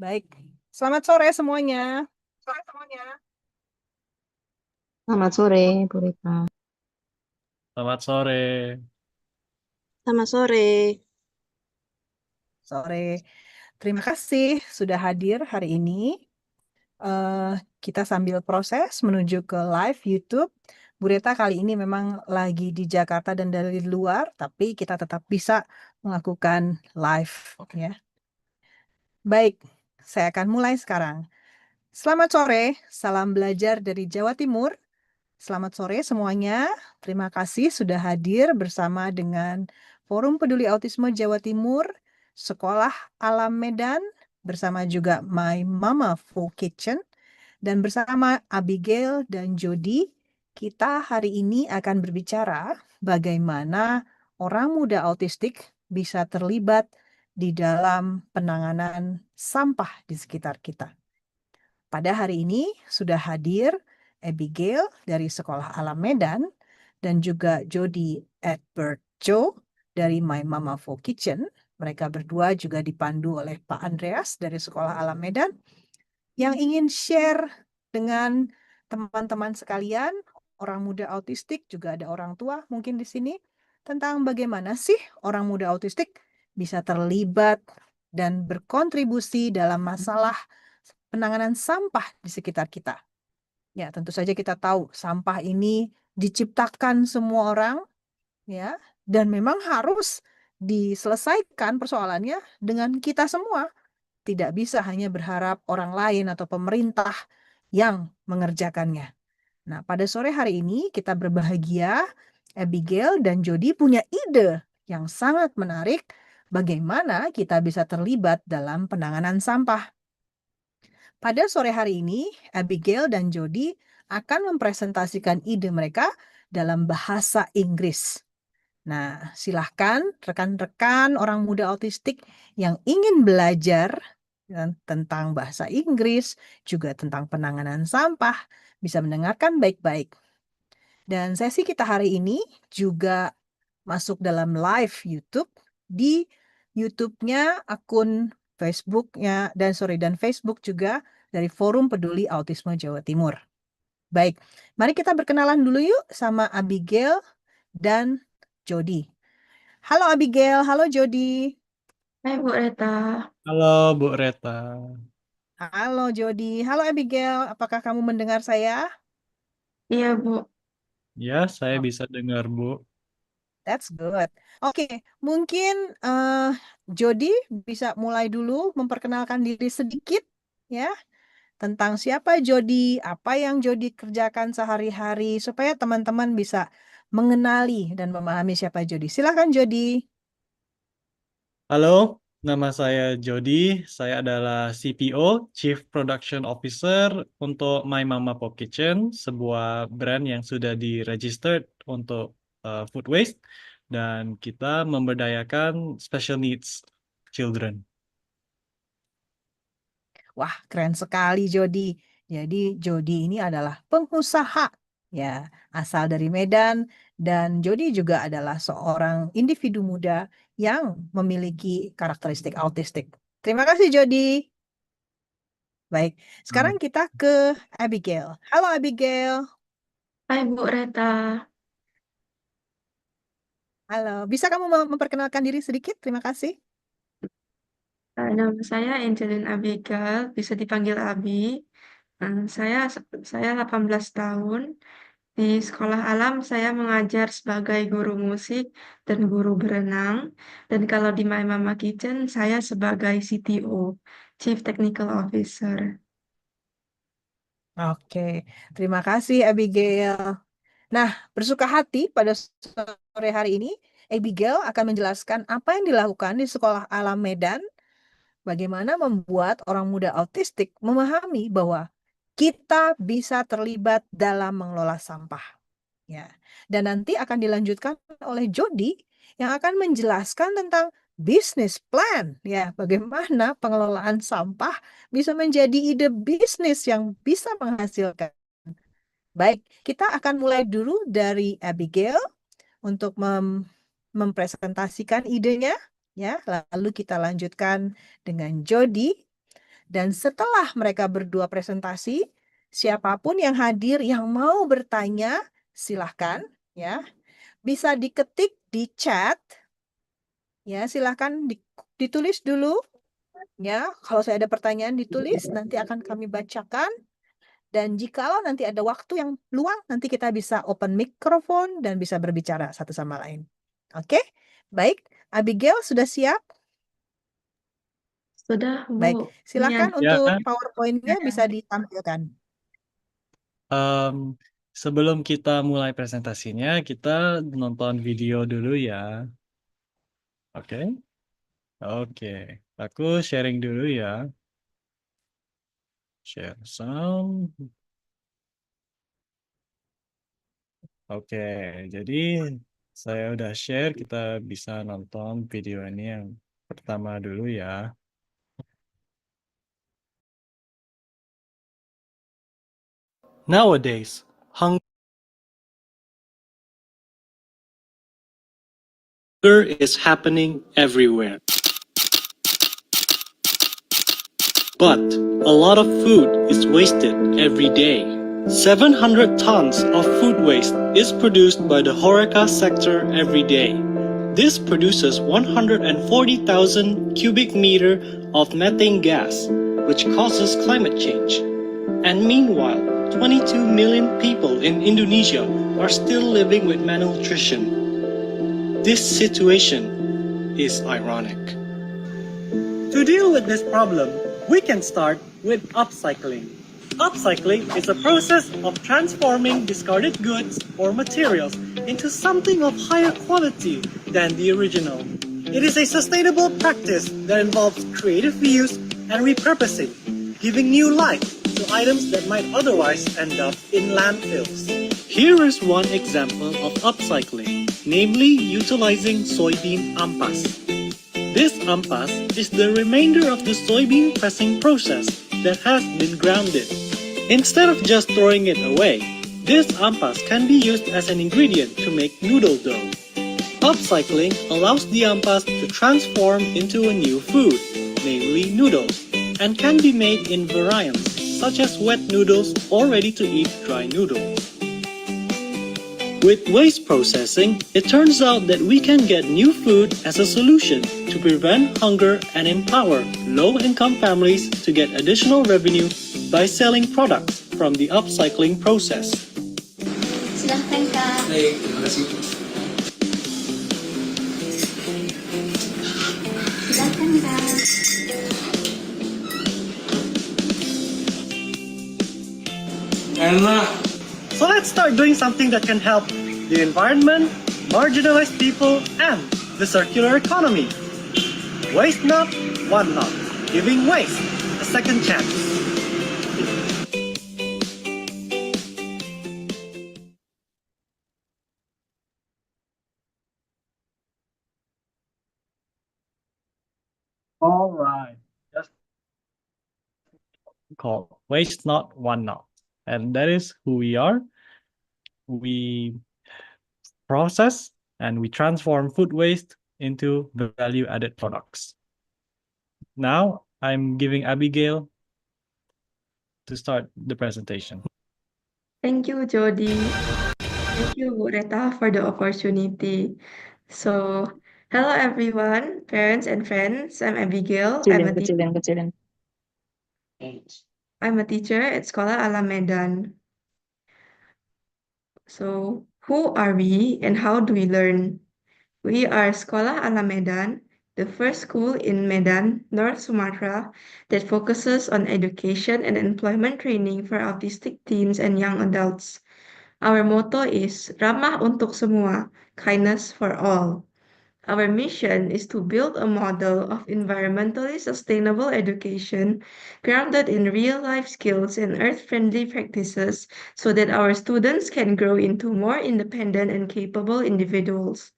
Baik, selamat sore semuanya. Selamat sore, Bu Rita. Selamat sore. Selamat sore. Sore, terima kasih sudah hadir hari ini. Eh, kita sambil proses menuju ke live YouTube. Bu Reta kali ini memang lagi di Jakarta dan dari luar, tapi kita tetap bisa melakukan live, ya. Baik, saya akan mulai sekarang. Selamat sore, salam belajar dari Jawa Timur. Selamat sore semuanya. Terima kasih sudah hadir bersama dengan Forum Peduli Autisme Jawa Timur, Sekolah Alam Medan, bersama juga My Mama Full Kitchen, dan bersama Abigail dan Jody. Kita hari ini akan berbicara bagaimana orang muda autistik bisa terlibat di dalam penanganan sampah di sekitar kita. Pada hari ini sudah hadir Abigail dari Sekolah Alam Medan dan juga Jody Edward Joe dari My Mama Full Kitchen. Mereka berdua juga dipandu oleh Pak Andreas dari Sekolah Alam Medan yang ingin share dengan teman-teman sekalian, orang muda autistik, juga ada orang tua mungkin di sini, tentang bagaimana sih orang muda autistik bisa terlibat dan berkontribusi dalam masalah penanganan sampah di sekitar kita. Ya, tentu saja kita tahu sampah ini diciptakan semua orang, ya, dan memang harus diselesaikan persoalannya dengan kita semua. Tidak bisa hanya berharap orang lain atau pemerintah yang mengerjakannya. Nah, pada sore hari ini kita berbahagia, Abigail dan Jody punya ide yang sangat menarik bagaimana kita bisa terlibat dalam penanganan sampah. Pada sore hari ini, Abigail dan Jody akan mempresentasikan ide mereka dalam bahasa Inggris. Nah, silahkan rekan-rekan orang muda autistik yang ingin belajar tentang bahasa Inggris, juga tentang penanganan sampah, bisa mendengarkan baik-baik. Dan sesi kita hari ini juga masuk dalam live YouTube di YouTube-nya akun Facebook-nya dan Facebook juga dari Forum Peduli Autisme Jawa Timur. Baik, mari kita berkenalan dulu yuk sama Abigail dan Jody. Halo Abigail, halo Jody. Hai Bu Rita. Halo Bu Reta. Halo Jody. Halo Abigail, apakah kamu mendengar saya? Iya Bu. Ya, saya Oh, bisa dengar Bu. that's good. Oke, mungkin Jody bisa mulai dulu memperkenalkan diri sedikit ya tentang siapa Jody, apa yang Jody kerjakan sehari-hari supaya teman-teman bisa mengenali dan memahami siapa Jody. Silakan Jody. Halo, nama saya Jody. Saya adalah CPO, Chief Production Officer untuk My Mama Pop Kitchen, sebuah brand yang sudah di-registered untuk food waste dan kita memberdayakan special needs children. Wah, keren sekali Jody. Jadi Jody ini adalah pengusaha ya, asal dari Medan dan Jody juga adalah seorang individu muda yang memiliki karakteristik autistik. Terima kasih Jody. Baik, sekarang kita ke Abigail. Halo Abigail. Hai Bu Rita. Halo, bisa kamu memperkenalkan diri sedikit? Terima kasih. Nama saya Angelin Abigail, bisa dipanggil Abi. Saya 18 tahun. Di sekolah alam saya mengajar sebagai guru musik dan guru berenang. Dan kalau di My Mama Kitchen saya sebagai CTO, Chief Technical Officer. Oke, terima kasih Abigail. Nah, bersuka hati pada sore hari ini, Abigail akan menjelaskan apa yang dilakukan di Sekolah Alam Medan, bagaimana membuat orang muda autistik memahami bahwa kita bisa terlibat dalam mengelola sampah. Ya, dan nanti akan dilanjutkan oleh Jody yang akan menjelaskan tentang bisnis plan, ya, bagaimana pengelolaan sampah bisa menjadi ide bisnis yang bisa menghasilkan. Baik, kita akan mulai dulu dari Abigail untuk mempresentasikan idenya, ya. Lalu kita lanjutkan dengan Jody Dan setelah mereka berdua presentasi, siapapun yang hadir yang mau bertanya, silahkan ya. Bisa diketik di chat, ya silahkan ditulis dulu. Ya, kalau saya ada pertanyaan ditulis, nanti akan kami bacakan. Dan jikalau nanti ada waktu yang luang, nanti kita bisa open mikrofon dan bisa berbicara satu sama lain. Oke, baik. Abigail sudah siap? Sudah, Baik, Bu. silakan Nian. Ya, untuk PowerPoint-nya bisa ditampilkan. em, sebelum kita mulai presentasinya, kita nonton video dulu ya. Oke, oke. Aku sharing dulu ya. Share sound. Oke, jadi saya udah share, kita bisa nonton video ini yang pertama dulu ya. Nowadays, hunger is happening everywhere. But a lot of food is wasted every day. 700 tons of food waste is produced by the HoReCa sector every day. This produces 140,000 cubic meter of methane gas, which causes climate change. And meanwhile, 22 million people in Indonesia are still living with malnutrition. This situation is ironic. To deal with this problem, we can start with upcycling. Upcycling is a process of transforming discarded goods or materials into something of higher quality than the original. It is a sustainable practice that involves creative reuse and repurposing, giving new life to items that might otherwise end up in landfills. Here is one example of upcycling, namely utilizing soybean ampas. This ampas is the remainder of the soybean pressing process that has been grounded. Instead of just throwing it away, this ampas can be used as an ingredient to make noodle dough. Upcycling allows the ampas to transform into a new food, namely noodles, and can be made in variants such as wet noodles or ready-to-eat dry noodles. With waste processing, it turns out that we can get new food as a solution to prevent hunger and empower low-income families to get additional revenue by selling products from the upcycling process. Silahkan, Kak. Baik, terima kasih. Silahkan, Kak. Enak. So let's start doing something that can help the environment, marginalized people, and the circular economy. Waste not, one not. Giving waste a second chance. All right. Just called waste not, one not. And that is who we are. We process and we transform food waste into value-added products. Now I'm giving Abigail to start the presentation. Thank you, Jody. Thank you, Bu Reta, for the opportunity. So, hello everyone, parents and friends. I'm Abigail. I'm a teacher at Sekolah Alam Medan. So, who are we and how do we learn? We are Sekolah Alam Medan, the first school in Medan, North Sumatra, that focuses on education and employment training for autistic teens and young adults. Our motto is Ramah untuk semua, kindness for all. Our mission is to build a model of environmentally sustainable education grounded in real-life skills and earth-friendly practices so that our students can grow into more independent and capable individuals.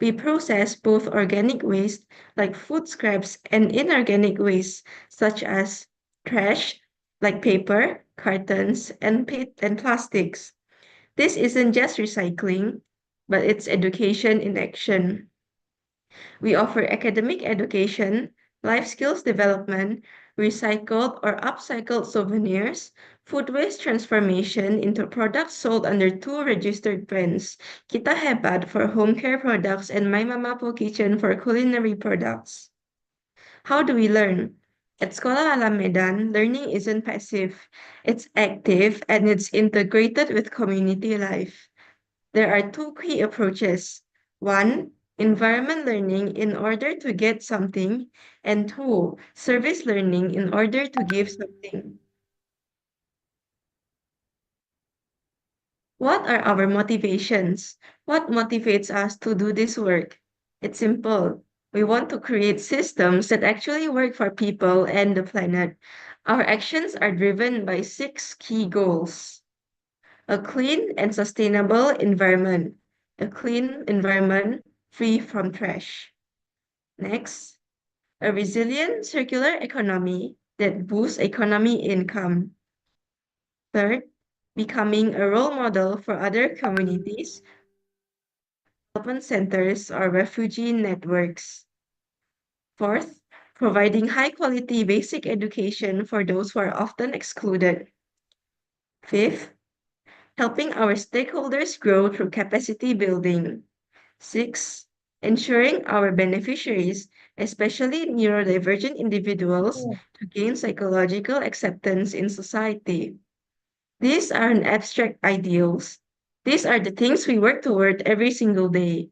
We process both organic waste, like food scraps, and inorganic waste, such as trash, like paper, cartons, and plastics. This isn't just recycling, but it's education in action. We offer academic education, life skills development, recycled or upcycled souvenirs, food waste transformation into products sold under two registered brands, Kita Hebat for home care products and My Mama Po Kitchen for culinary products. How do we learn? At Sekolah Alam Medan, learning isn't passive, it's active and it's integrated with community life. There are two key approaches. One, environment learning in order to get something, and two, service learning in order to give something. What are our motivations? What motivates us to do this work? It's simple. We want to create systems that actually work for people and the planet. Our actions are driven by six key goals: a clean and sustainable environment, a clean environment free from trash. Next, a resilient circular economy that boosts economy income. Third, becoming a role model for other communities, development centers, or refugee networks. Fourth, providing high quality basic education for those who are often excluded. Fifth, helping our stakeholders grow through capacity building. Six, ensuring our beneficiaries, especially neurodivergent individuals, to gain psychological acceptance in society. These aren't abstract ideals. These are the things we work toward every single day.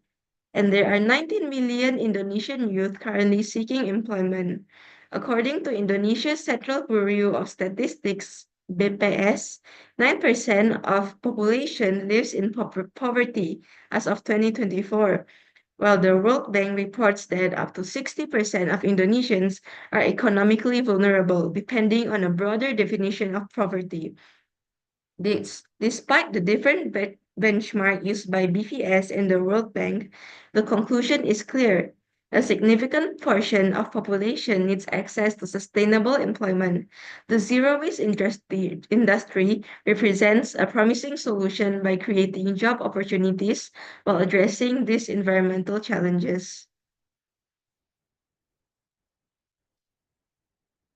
And there are 19 million Indonesian youth currently seeking employment. According to Indonesia's Central Bureau of Statistics, BPS, 9% of population lives in poverty as of 2024, while the World Bank reports that up to 60% of Indonesians are economically vulnerable, depending on a broader definition of poverty. Despite the different benchmark used by BPS and the World Bank, the conclusion is clear. A significant portion of population needs access to sustainable employment. The zero-waste industry represents a promising solution by creating job opportunities while addressing these environmental challenges.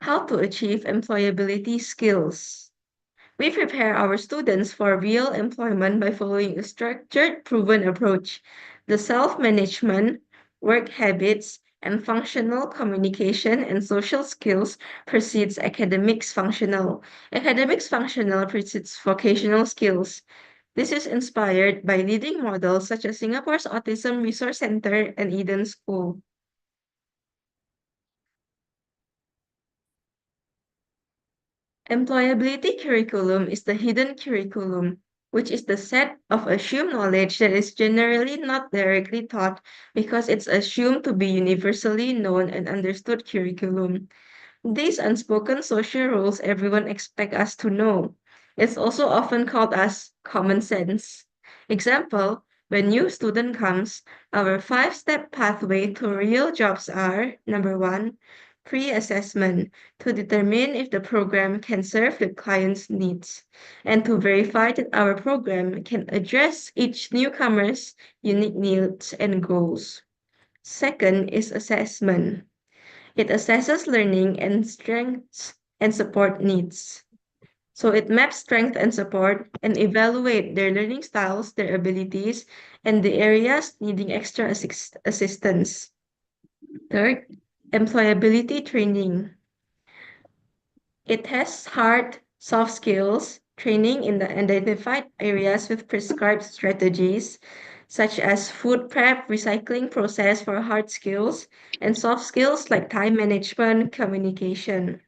How to achieve employability skills. We prepare our students for real employment by following a structured, proven approach. The self management, work habits, and functional communication and social skills precedes academics functional. Academics functional precedes vocational skills. This is inspired by leading models such as Singapore's Autism Resource Center and Eden School. Employability curriculum is the hidden curriculum, which is the set of assumed knowledge that is generally not directly taught because it's assumed to be universally known and understood curriculum. These unspoken social rules everyone expects us to know. It's also often called as common sense. Example, when new student comes, our five-step pathway to real jobs are number one, pre-assessment to determine if the program can serve the client's needs and to verify that our program can address each newcomer's unique needs and goals. Second is assessment. It assesses learning and strengths and support needs. So it maps strength and support and evaluate their learning styles, their abilities, and the areas needing extra assistance. Third, employability training. It has hard, soft skills training in the identified areas with prescribed strategies, such as food prep, recycling process for hard skills, and soft skills like time management, communication.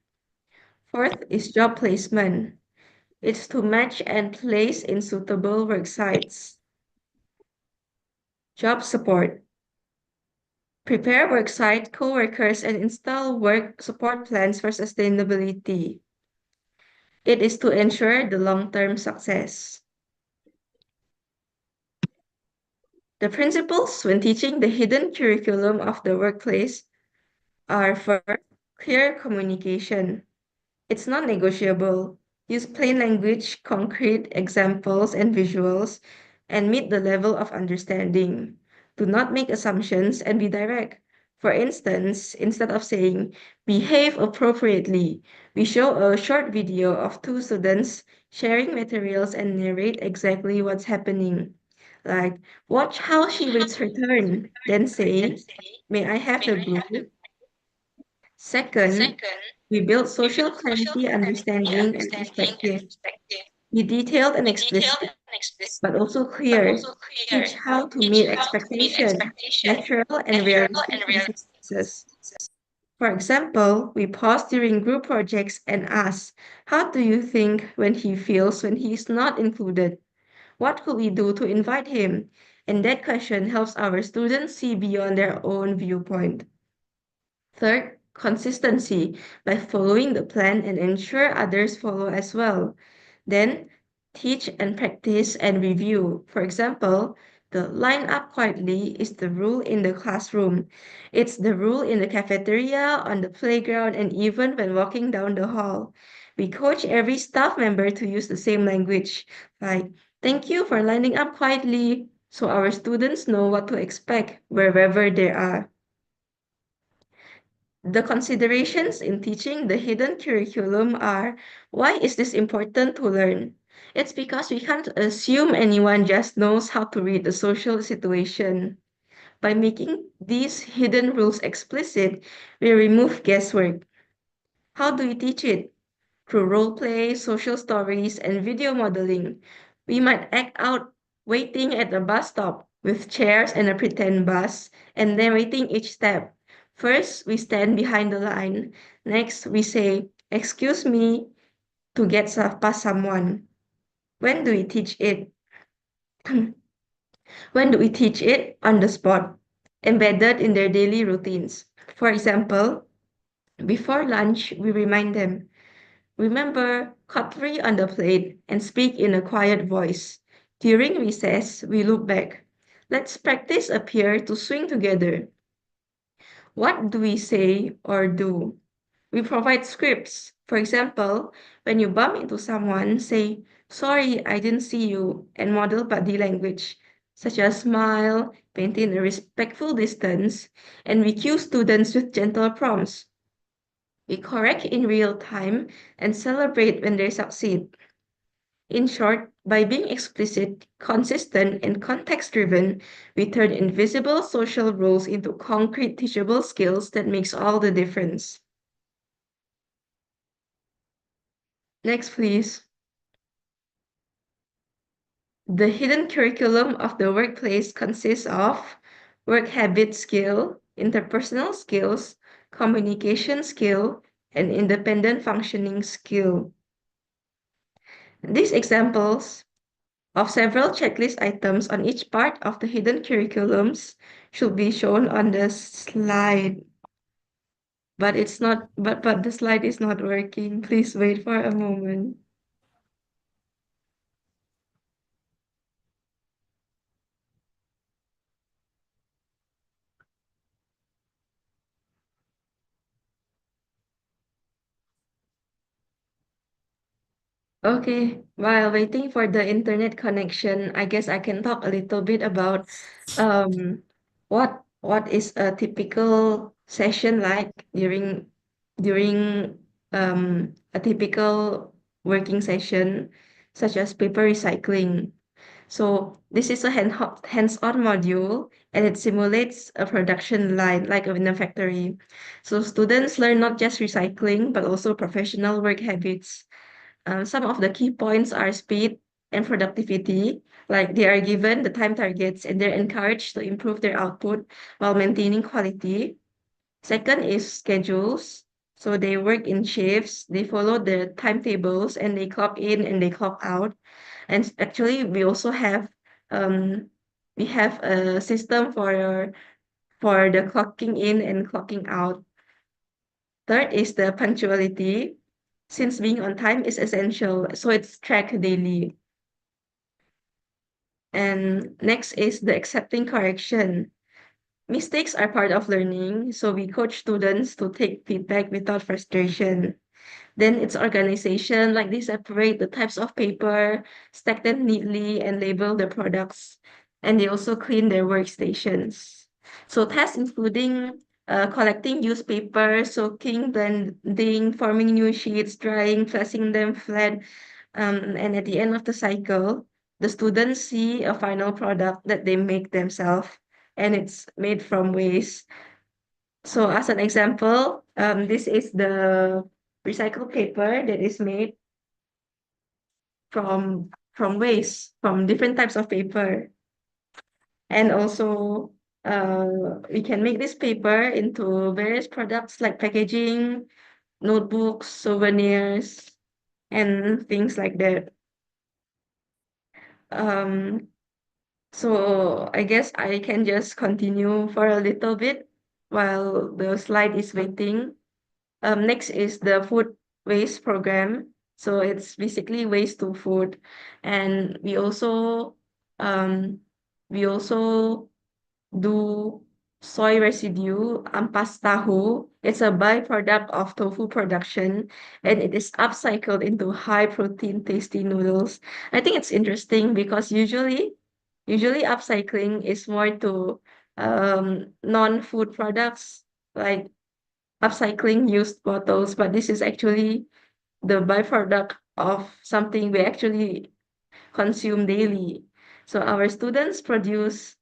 Fourth is job placement. It's to match and place in suitable work sites. Job support. Prepare worksite co-workers and install work support plans for sustainability. It is to ensure the long-term success. The principles when teaching the hidden curriculum of the workplace are first, clear communication. It's non negotiable. Use plain language, concrete examples, and visuals, and meet the level of understanding. Do not make assumptions and be direct. For instance, instead of saying behave appropriately, we show a short video of two students sharing materials and narrate exactly what's happening. Like, watch how she waits her turn, then say, may I have the blue? Second, we build social clarity, understanding, and perspective. Be detailed and explicit, but also clear. Teach how to meet expectation, natural and realistic consequences. For example, we pause during group projects and ask, how do you think when he feels when he is not included? What could we do to invite him? And that question helps our students see beyond their own viewpoint. Third, consistency by following the plan and ensure others follow as well. Then, teach and practice and review. For example, the line up quietly is the rule in the classroom. It's the rule in the cafeteria, on the playground, and even when walking down the hall. We coach every staff member to use the same language, like, thank you for lining up quietly, so our students know what to expect wherever they are. The considerations in teaching the hidden curriculum are, why is this important to learn? It's because we can't assume anyone just knows how to read a social situation. By making these hidden rules explicit, we remove guesswork. How do we teach it? Through role play, social stories, and video modeling. We might act out waiting at a bus stop with chairs and a pretend bus, and narrating each step. First, we stand behind the line. Next, we say, excuse me, to get past someone. When do we teach it? When do we teach it? On the spot, embedded in their daily routines. For example, before lunch, we remind them, remember, cutlery on the plate and speak in a quiet voice. During recess, we look back. Let's practice a pair to swing together. What do we say or do? We provide scripts. For example, when you bump into someone, say, sorry, I didn't see you, and model body language, such as smile, maintain a respectful distance, and we cue students with gentle prompts. We correct in real time and celebrate when they succeed. In short, by being explicit, consistent, and context driven, we turn invisible social rules into concrete teachable skills that makes all the difference. Next, please. The hidden curriculum of the workplace consists of work habit skill, interpersonal skills, communication skill, and independent functioning skill. These examples of several checklist items on each part of the hidden curriculums should be shown on the slide, but it's not but the slide is not working. Please wait for a moment. Okay, while waiting for the internet connection, I guess I can talk a little bit about um what is a typical session like during a typical working session, such as paper recycling. So this is a hands-on module and it simulates a production line like in a factory. So students learn not just recycling but also professional work habits. Some of the key points are speed and productivity. Like they are given the time targets and they're encouraged to improve their output while maintaining quality. Second is schedules. So they work in shifts, they follow the timetables, and they clock in and they clock out. And actually, um, we have a system for the clocking in and clocking out. Third is the punctuality. Since being on time is essential, so it's tracked daily. And next is the accepting correction. Mistakes are part of learning, so we coach students to take feedback without frustration. Then it's organization, like they separate the types of paper, stack them neatly, and label the products. And they also clean their workstations. So tasks including collecting used paper, soaking, blending, forming new sheets, drying, pressing them flat. And at the end of the cycle, the students see a final product that they make themselves, and it's made from waste. So as an example, this is the recycled paper that is made from waste, from different types of paper. And also, we can make this paper into various products like packaging, notebooks, souvenirs, and things like that. Um, so I guess I can just continue for a little bit while the slide is waiting. Next is the food waste program. So it's basically waste to food. And um we also do soy residue, ampas tahu. It's a byproduct of tofu production, and it is upcycled into high protein tasty noodles. I think it's interesting because usually upcycling is more to non-food products like upcycling used bottles, but this is actually the byproduct of something we actually consume daily. So our students produce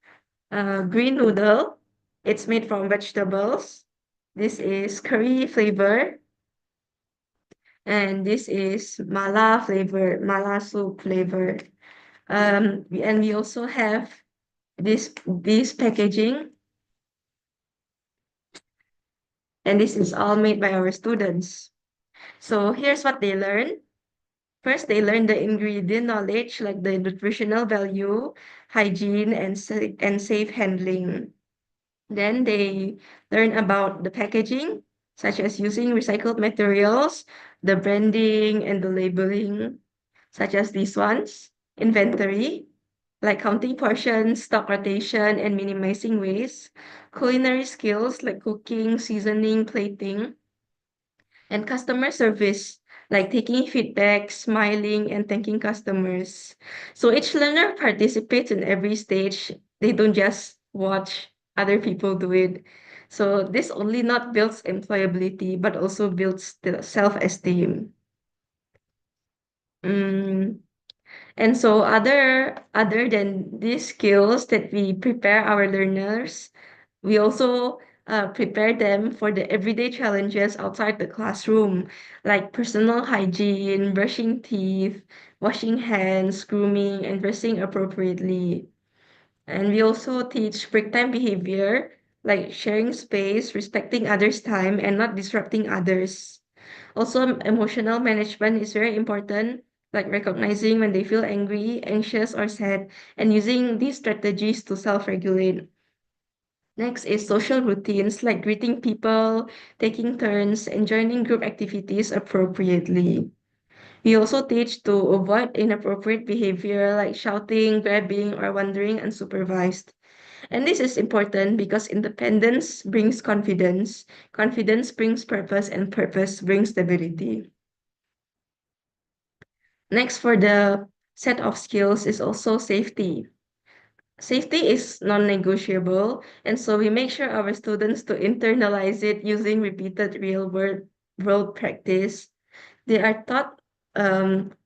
green noodle. It's made from vegetables. This is curry flavor, and this is mala flavor, mala soup flavor. And we also have this packaging, and this is all made by our students. So here's what they learn. First, they learn the ingredient knowledge, like the nutritional value, hygiene, and safe handling. Then they learn about the packaging, such as using recycled materials, the branding, and the labeling, such as these ones. Inventory, like counting portions, stock rotation, and minimizing waste. Culinary skills, like cooking, seasoning, plating, and customer service, like taking feedback, smiling, and thanking customers. So each learner participates in every stage. They don't just watch other people do it. So this only not builds employability, but also builds the self-esteem. Mm. And so other than these skills that we prepare our learners, we also prepare them for the everyday challenges outside the classroom, like personal hygiene, brushing teeth, washing hands, grooming, and dressing appropriately. And we also teach break time behavior, like sharing space, respecting others' time, and not disrupting others. Also, emotional management is very important, like recognizing when they feel angry, anxious, or sad, and using these strategies to self-regulate. Next is social routines, like greeting people, taking turns, and joining group activities appropriately. We also teach to avoid inappropriate behavior like shouting, grabbing, or wandering unsupervised. And this is important because independence brings confidence, confidence brings purpose, and purpose brings stability. Next, for the set of skills is also safety. Safety is non-negotiable, and so we make sure our students to internalize it using repeated real world practice. They are taught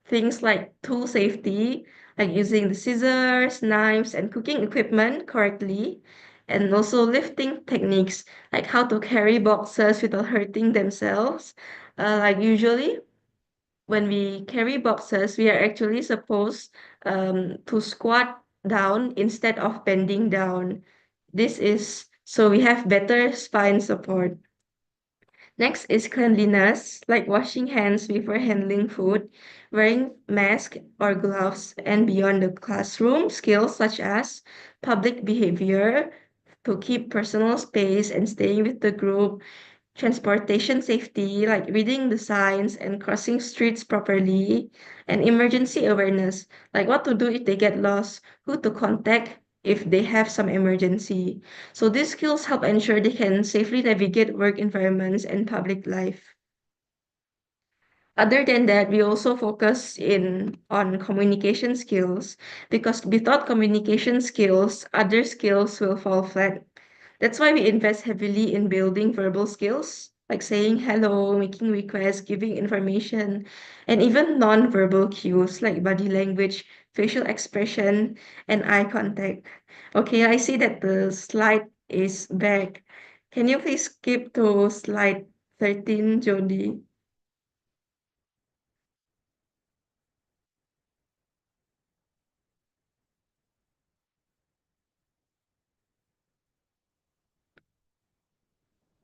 things like tool safety, like using the scissors, knives, and cooking equipment correctly, and also lifting techniques, like how to carry boxes without hurting themselves. Like usually when we carry boxes, we are actually supposed to squat down instead of bending down. This is so we have better spine support. Next is cleanliness, like washing hands before handling food, wearing mask or gloves, and beyond the classroom, skills such as public behavior to keep personal space and staying with the group, transportation safety, like reading the signs and crossing streets properly, and emergency awareness, like what to do if they get lost, who to contact if they have some emergency. So these skills help ensure they can safely navigate work environments and public life. Other than that, we also focus in on communication skills because without communication skills, other skills will fall flat. That's why we invest heavily in building verbal skills, like saying hello, making requests, giving information, and even non-verbal cues like body language, facial expression, and eye contact. Okay, I see that the slide is back. Can you please skip to slide 13, Jody?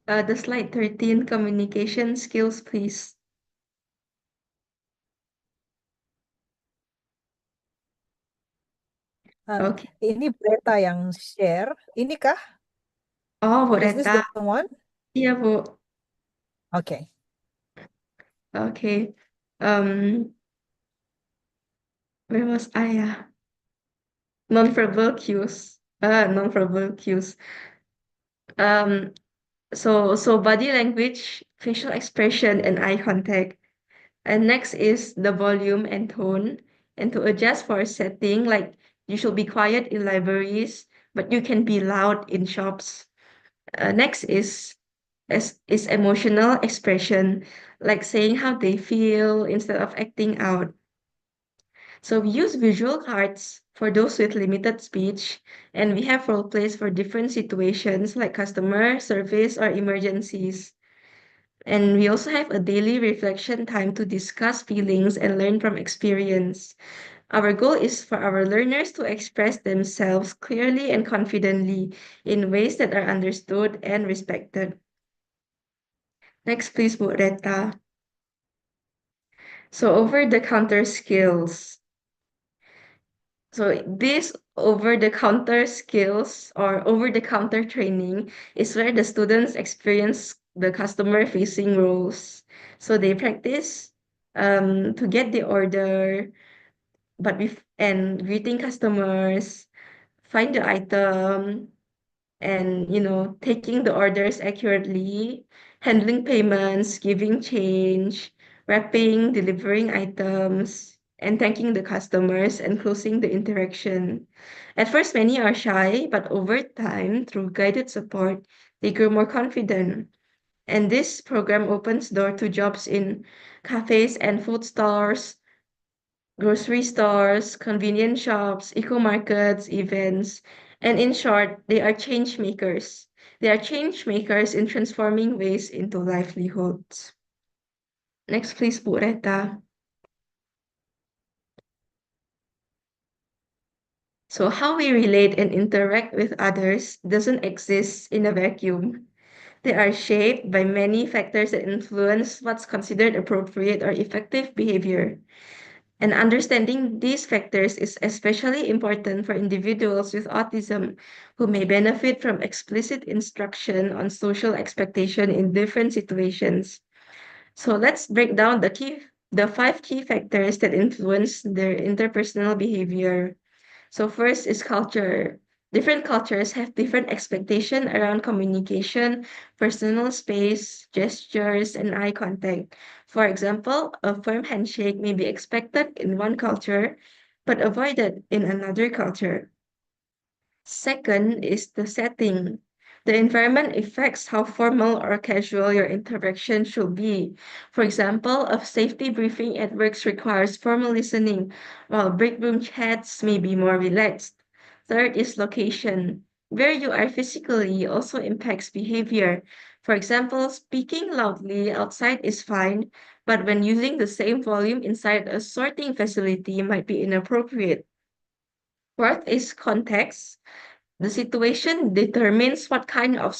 The slide 13, communication skills, please. Ah, Okay. ini Breta yang share. Ini kah? Oh, Bu Is this Reta. the one? Iya, Bu. Okay. Okay. Um, where was I? Non-verbal cues. Non-verbal cues. Um, so body language, facial expression, and eye contact. And next is the volume and tone. And to adjust for a setting, like you should be quiet in libraries, but you can be loud in shops. Next is emotional expression, like saying how they feel instead of acting out. So we use visual cards for those with limited speech, and we have role plays for different situations like customer service or emergencies. And we also have a daily reflection time to discuss feelings and learn from experience. Our goal is for our learners to express themselves clearly and confidently in ways that are understood and respected. Next, please, Bu Reta. So over the counter skills. So this over-the-counter skills or over-the-counter training is where the students experience the customer-facing roles. So they practice to get the order, and greeting customers, find the item, and taking the orders accurately, handling payments, giving change, wrapping, delivering items, and thanking the customers and closing the interaction. At first, many are shy, but over time, through guided support, they grow more confident. And this program opens door to jobs in cafes and food stores, grocery stores, convenience shops, eco markets, events, and in short, they are change makers. They are change makers in transforming ways into livelihoods. Next, please, Bu Reta. So, how we relate and interact with others doesn't exist in a vacuum. They are shaped by many factors that influence what's considered appropriate or effective behavior. And understanding these factors is especially important for individuals with autism who may benefit from explicit instruction on social expectation in different situations. So let's break down the five key factors that influence their interpersonal behavior. So first is culture. Different cultures have different expectation around communication, personal space, gestures, and eye contact. For example, a firm handshake may be expected in one culture, but avoided in another culture. Second is the setting. The environment affects how formal or casual your interaction should be. For example, a safety briefing at work requires formal listening, while break room chats may be more relaxed. Third is location. Where you are physically also impacts behavior. For example, speaking loudly outside is fine, but when using the same volume inside a sorting facility might be inappropriate. Fourth is context. The situation determines what kind of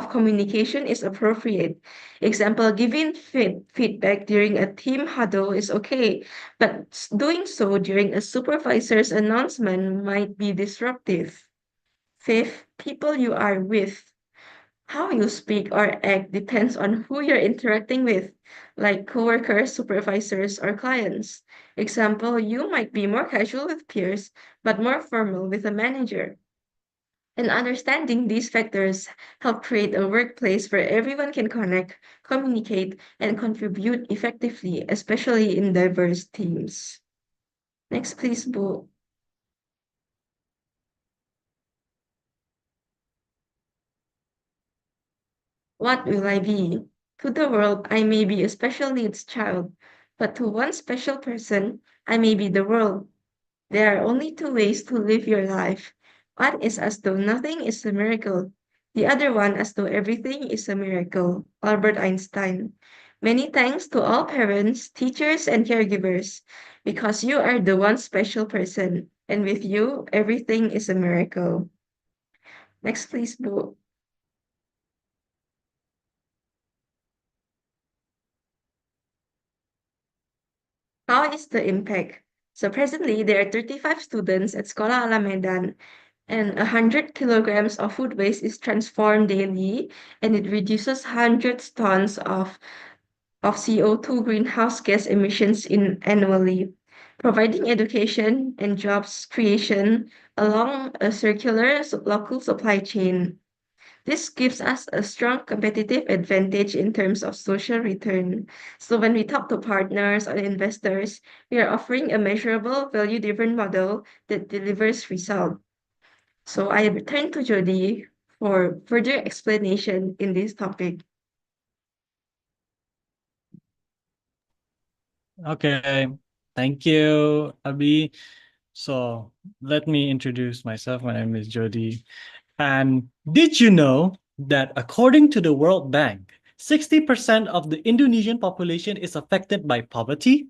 communication is appropriate. Example, giving feedback during a team huddle is okay, but doing so during a supervisor's announcement might be disruptive. Fifth, people you are with. How you speak or act depends on who you're interacting with, like coworkers, supervisors, or clients. Example, you might be more casual with peers, but more formal with a manager. And understanding these factors help create a workplace where everyone can connect, communicate, and contribute effectively, especially in diverse teams. Next, please, Bo. What will I be? To the world, I may be a special needs child, but to one special person, I may be the world. There are only two ways to live your life. One is as though nothing is a miracle. The other one as though everything is a miracle. Albert Einstein. Many thanks to all parents, teachers, and caregivers, because you are the one special person, and with you, everything is a miracle. Next, please, Boo. How is the impact? So presently, there are 35 students at Sekolah Alam Medan, and 100 kilograms of food waste is transformed daily, and it reduces hundreds tons of CO2 greenhouse gas emissions annually, providing education and jobs creation along a circular local supply chain. This gives us a strong competitive advantage in terms of social return. So when we talk to partners or investors, we are offering a measurable value-driven model that delivers results. So I return to Jody for further explanation in this topic. Okay, thank you, Abby. So let me introduce myself. My name is Jody. And did you know that according to the World Bank, 60% of the Indonesian population is affected by poverty?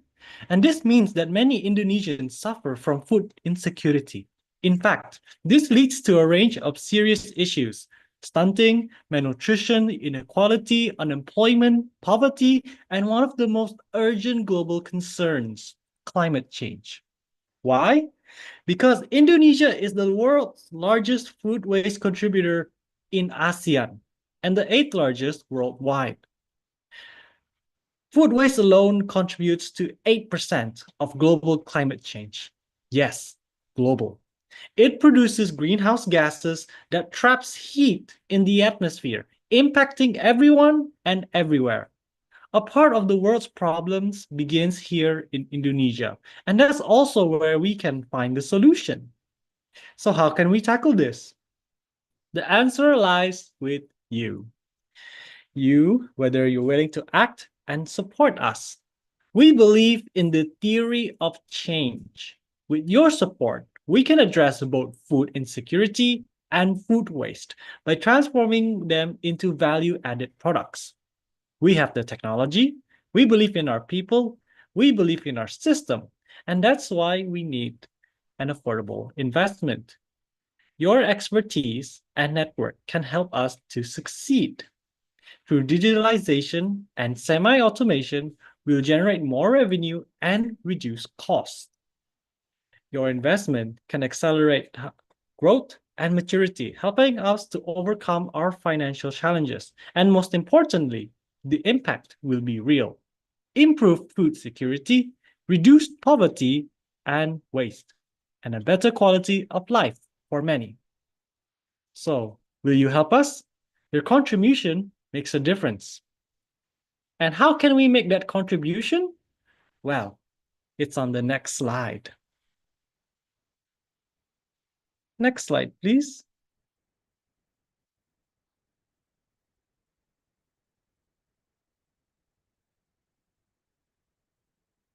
And this means that many Indonesians suffer from food insecurity. In fact, this leads to a range of serious issues: stunting, malnutrition, inequality, unemployment, poverty, and one of the most urgent global concerns, climate change. Why? Because Indonesia is the world's largest food waste contributor in ASEAN and the eighth largest worldwide. Food waste alone contributes to 8% of global climate change. Yes, global. It produces greenhouse gases that traps heat in the atmosphere, impacting everyone and everywhere. A part of the world's problems begins here in Indonesia, and that's also where we can find the solution. So how can we tackle this? The answer lies with you. You, whether you're willing to act and support us. We believe in the theory of change. With your support, we can address both food insecurity and food waste by transforming them into value-added products. We have the technology, we believe in our people, we believe in our system, and that's why we need an affordable investment. Your expertise and network can help us to succeed. Through digitalization and semi-automation, we'll generate more revenue and reduce costs. Your investment can accelerate growth and maturity, helping us to overcome our financial challenges. And most importantly, the impact will be real. Improved food security, reduced poverty and waste, and a better quality of life for many. So, will you help us? Your contribution makes a difference. And how can we make that contribution? Well, it's on the next slide. Next slide, please.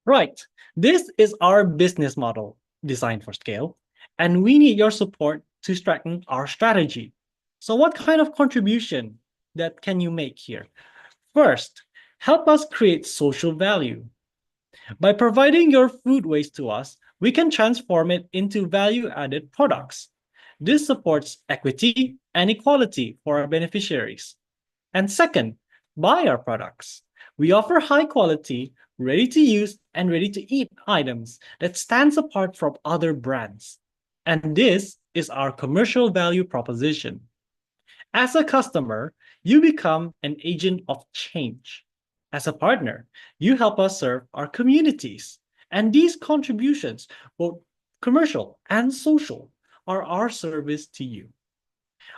Right, this is our business model designed for scale, and we need your support to strengthen our strategy. So what kind of contribution that can you make here? First, help us create social value. By providing your food waste to us, we can transform it into value-added products. This supports equity and equality for our beneficiaries. And second, buy our products. We offer high quality, ready to use, and ready to eat items that stands apart from other brands. And this is our commercial value proposition. As a customer, you become an agent of change. As a partner, you help us serve our communities. And these contributions, both commercial and social, are our service to you.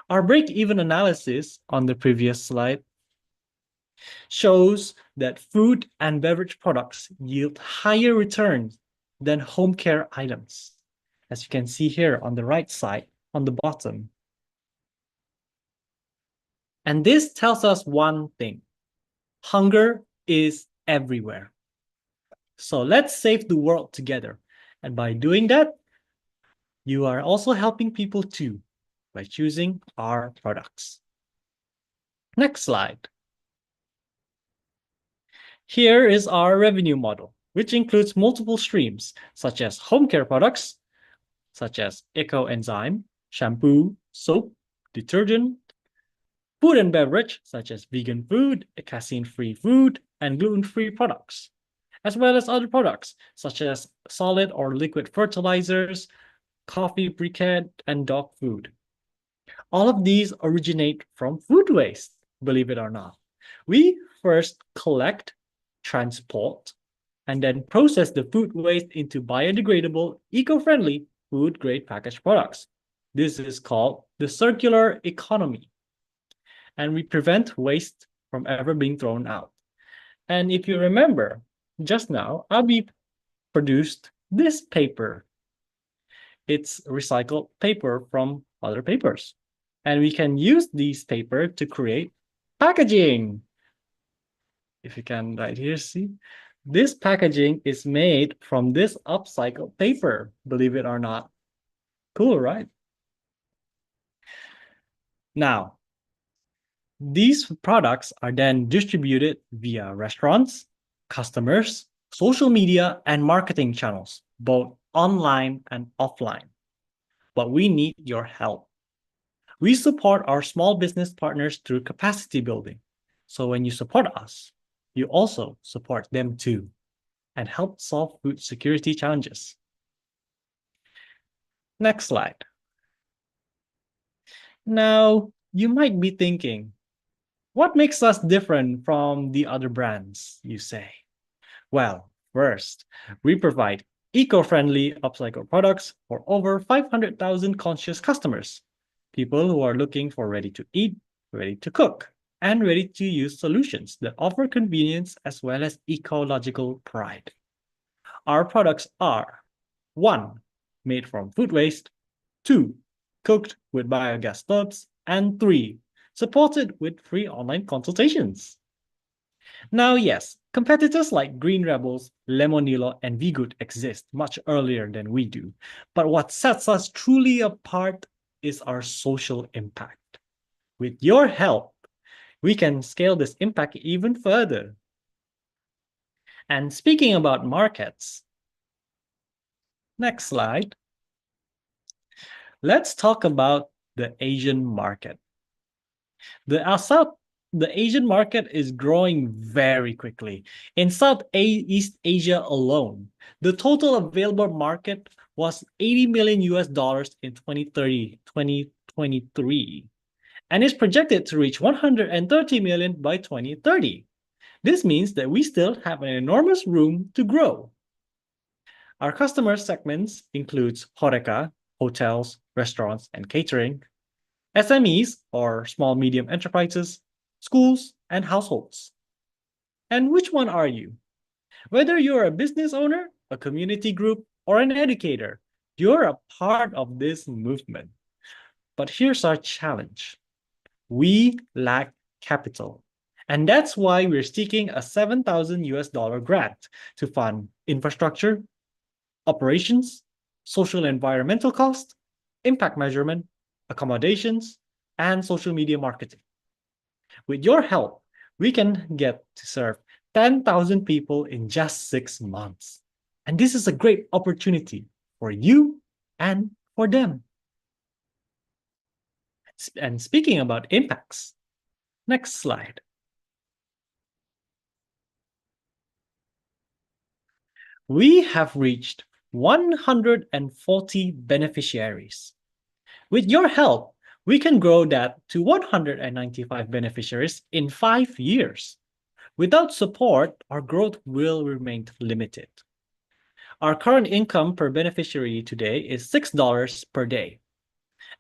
Our break-even analysis on the previous slide shows that food and beverage products yield higher returns than home care items, as you can see here on the right side, on the bottom. And this tells us one thing: hunger is everywhere. So let's save the world together. And by doing that, you are also helping people too by choosing our products. Next slide. Here is our revenue model, which includes multiple streams, such as home care products, such as Eco Enzyme, shampoo, soap, detergent, food and beverage, such as vegan food, casein-free food, and gluten-free products, as well as other products, such as solid or liquid fertilizers, coffee briquette, and dog food. All of these originate from food waste, believe it or not. We first collect, transport, and then process the food waste into biodegradable, eco-friendly, food-grade packaged products. This is called the circular economy, and we prevent waste from ever being thrown out. And if you remember, just now, Abi produced this paper. It's recycled paper from other papers. And we can use these paper to create packaging. If you can right here see, this packaging is made from this upcycled paper, believe it or not. Cool, right? Now, these products are then distributed via restaurants, customers, social media, and marketing channels, both online and offline. But we need your help. We support our small business partners through capacity building. So when you support us, you also support them too and help solve food security challenges. Next slide. Now, you might be thinking, what makes us different from the other brands, you say? Well, first, we provide eco-friendly upcycle products for over 500,000 conscious customers, people who are looking for ready-to-eat, ready-to-cook, and ready-to-use solutions that offer convenience as well as ecological pride. Our products are 1. Made from food waste, 2. Cooked with biogas stoves, and 3. Supported with free online consultations. Now, yes, competitors like Green Rebels, Lemonilo, and VGood exist much earlier than we do. But what sets us truly apart is our social impact. With your help, we can scale this impact even further. And speaking about markets, next slide. Let's talk about the Asian market. The Asian market is growing very quickly. In Southeast Asia alone, the total available market was 80 million US dollars in 2023, and is projected to reach 130 million by 2030. This means that we still have an enormous room to grow. Our customer segments includes HoReCa, hotels, restaurants, and catering, SMEs, or small medium enterprises, schools, and households. And which one are you? Whether you're a business owner, a community group, or an educator, you're a part of this movement. But here's our challenge. We lack capital. And that's why we're seeking a 7,000 US dollar grant to fund infrastructure, operations, social and environmental cost, impact measurement, accommodations, and social media marketing. With your help, we can get to serve 10,000 people in just 6 months. And this is a great opportunity for you and for them. And speaking about impacts, next slide. We have reached 140 beneficiaries. With your help, we can grow that to 195 beneficiaries in 5 years. Without support, our growth will remain limited. Our current income per beneficiary today is $6 per day.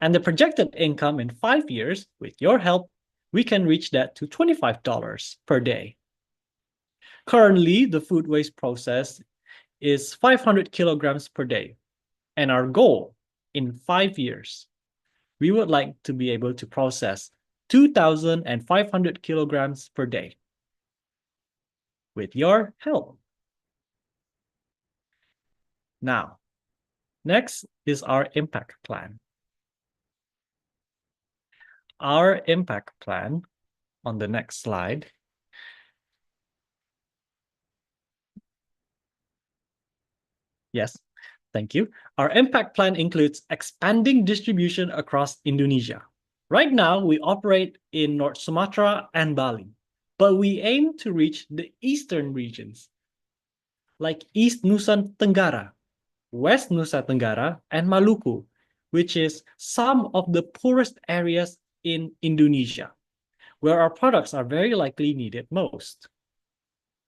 And the projected income in 5 years, with your help, we can reach that to $25 per day. Currently, the food waste process is 500 kilograms per day. And our goal in 5 years, we would like to be able to process 2,500 kilograms per day with your help. Now, next is our impact plan. Our impact plan on the next slide. Yes, thank you. Our impact plan includes expanding distribution across Indonesia. Right now, we operate in North Sumatra and Bali, but we aim to reach the eastern regions like East Nusa Tenggara, West Nusa Tenggara, and Maluku, which is some of the poorest areas in Indonesia, where our products are very likely needed most.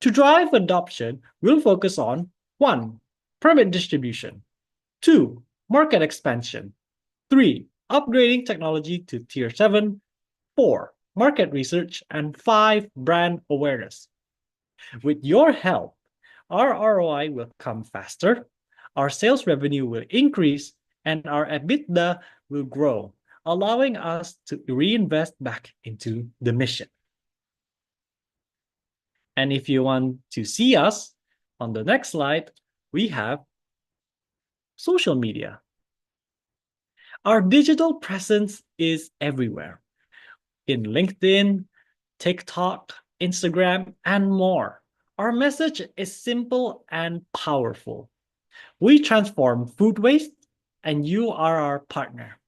To drive adoption, we'll focus on 1. Permit distribution, 2. Market expansion, 3. Upgrading technology to Tier 7, 4. Market research, and 5. Brand awareness. With your help, our ROI will come faster, our sales revenue will increase, and our EBITDA will grow, allowing us to reinvest back into the mission. And if you want to see us, on the next slide, we have social media. Our digital presence is everywhere in LinkedIn, TikTok, Instagram, and more. Our message is simple and powerful. We transform food waste, and you are our partner.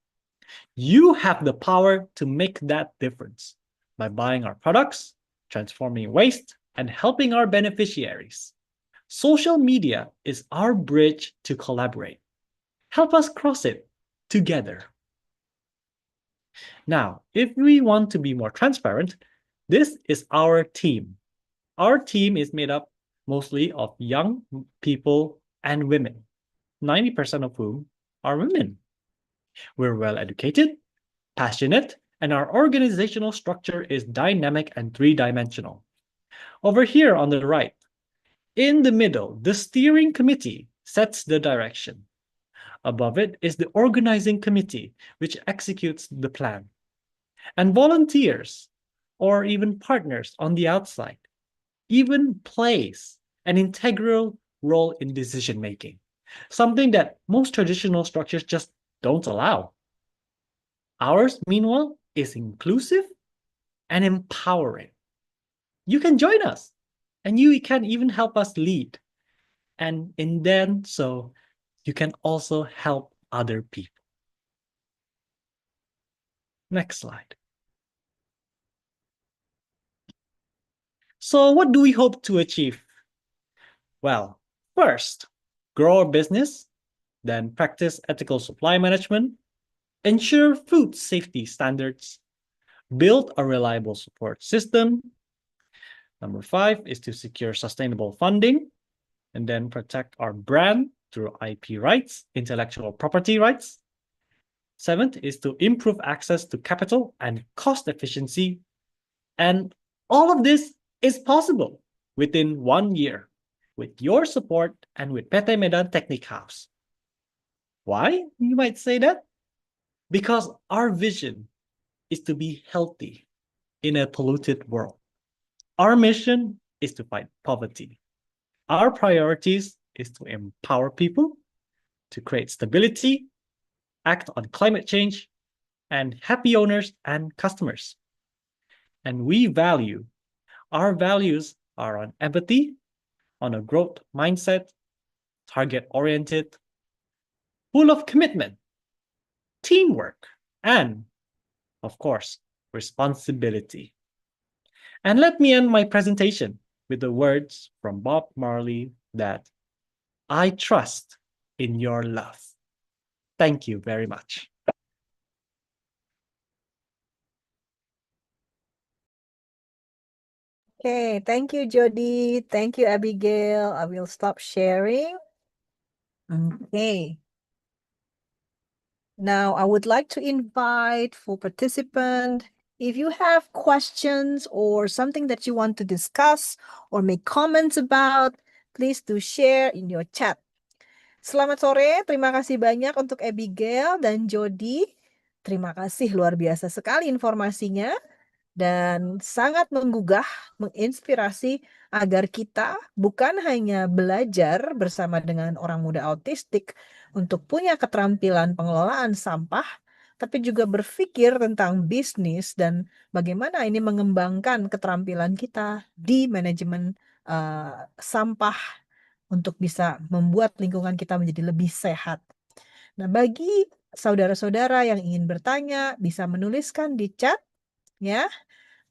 You have the power to make that difference by buying our products, transforming waste, and helping our beneficiaries. Social media is our bridge to collaborate. Help us cross it together. Now, if we want to be more transparent, this is our team. Our team is made up mostly of young people and women, 90% of whom are women. We're well educated, passionate, and our organizational structure is dynamic and three-dimensional. Over here on the right, in the middle, the steering committee sets the direction. Above it is the organizing committee, which executes the plan. And volunteers, or even partners on the outside, even plays an integral role in decision-making, something that most traditional structures just don't allow. Ours, meanwhile, is inclusive and empowering. You can join us, and you can even help us lead. And in then so, you can also help other people. Next slide. So what do we hope to achieve? Well, first, grow our business, then practice ethical supply management, ensure food safety standards, build a reliable support system. Number 5 is to secure sustainable funding, and then protect our brand through IP rights, intellectual property rights. 7th is to improve access to capital and cost efficiency. And all of this is possible within 1 year with your support and with PT Medan Technic House. Why, you might say that? Because our vision is to be healthy in a polluted world. Our mission is to fight poverty. Our priorities is to empower people, to create stability, act on climate change, and happy owners and customers. And our values are on empathy, on a growth mindset, target-oriented, full of commitment, teamwork, and, of course, responsibility. And let me end my presentation with the words from Bob Marley that I trust in your love. Thank you very much. Okay, thank you, Jody. Thank you, Abigail. I will stop sharing. Okay. Now, I would like to invite for participant, if you have questions or something that you want to discuss or make comments about, please do share in your chat. Selamat sore, terima kasih banyak untuk Abigail dan Jody. Terima kasih, luar biasa sekali informasinya dan sangat menggugah, menginspirasi agar kita bukan hanya belajar bersama dengan orang muda autistik untuk punya keterampilan pengelolaan sampah, tapi juga berpikir tentang bisnis dan bagaimana ini mengembangkan keterampilan kita di manajemen sampah untuk bisa membuat lingkungan kita menjadi lebih sehat. Nah, bagi saudara-saudara yang ingin bertanya, bisa menuliskan di chat ya.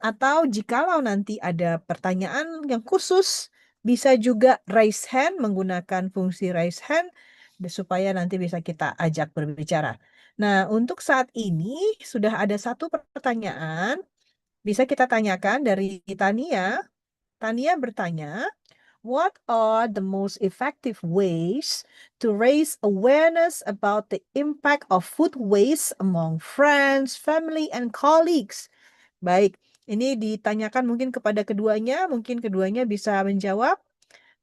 Atau jikalau nanti ada pertanyaan yang khusus, bisa juga raise hand menggunakan fungsi raise hand supaya nanti bisa kita ajak berbicara. Nah, untuk saat ini sudah ada satu pertanyaan bisa kita tanyakan dari Tania. Tania bertanya, what are the most effective ways to raise awareness about the impact of food waste among friends, family, and colleagues? Baik, ini ditanyakan mungkin kepada keduanya, mungkin keduanya bisa menjawab.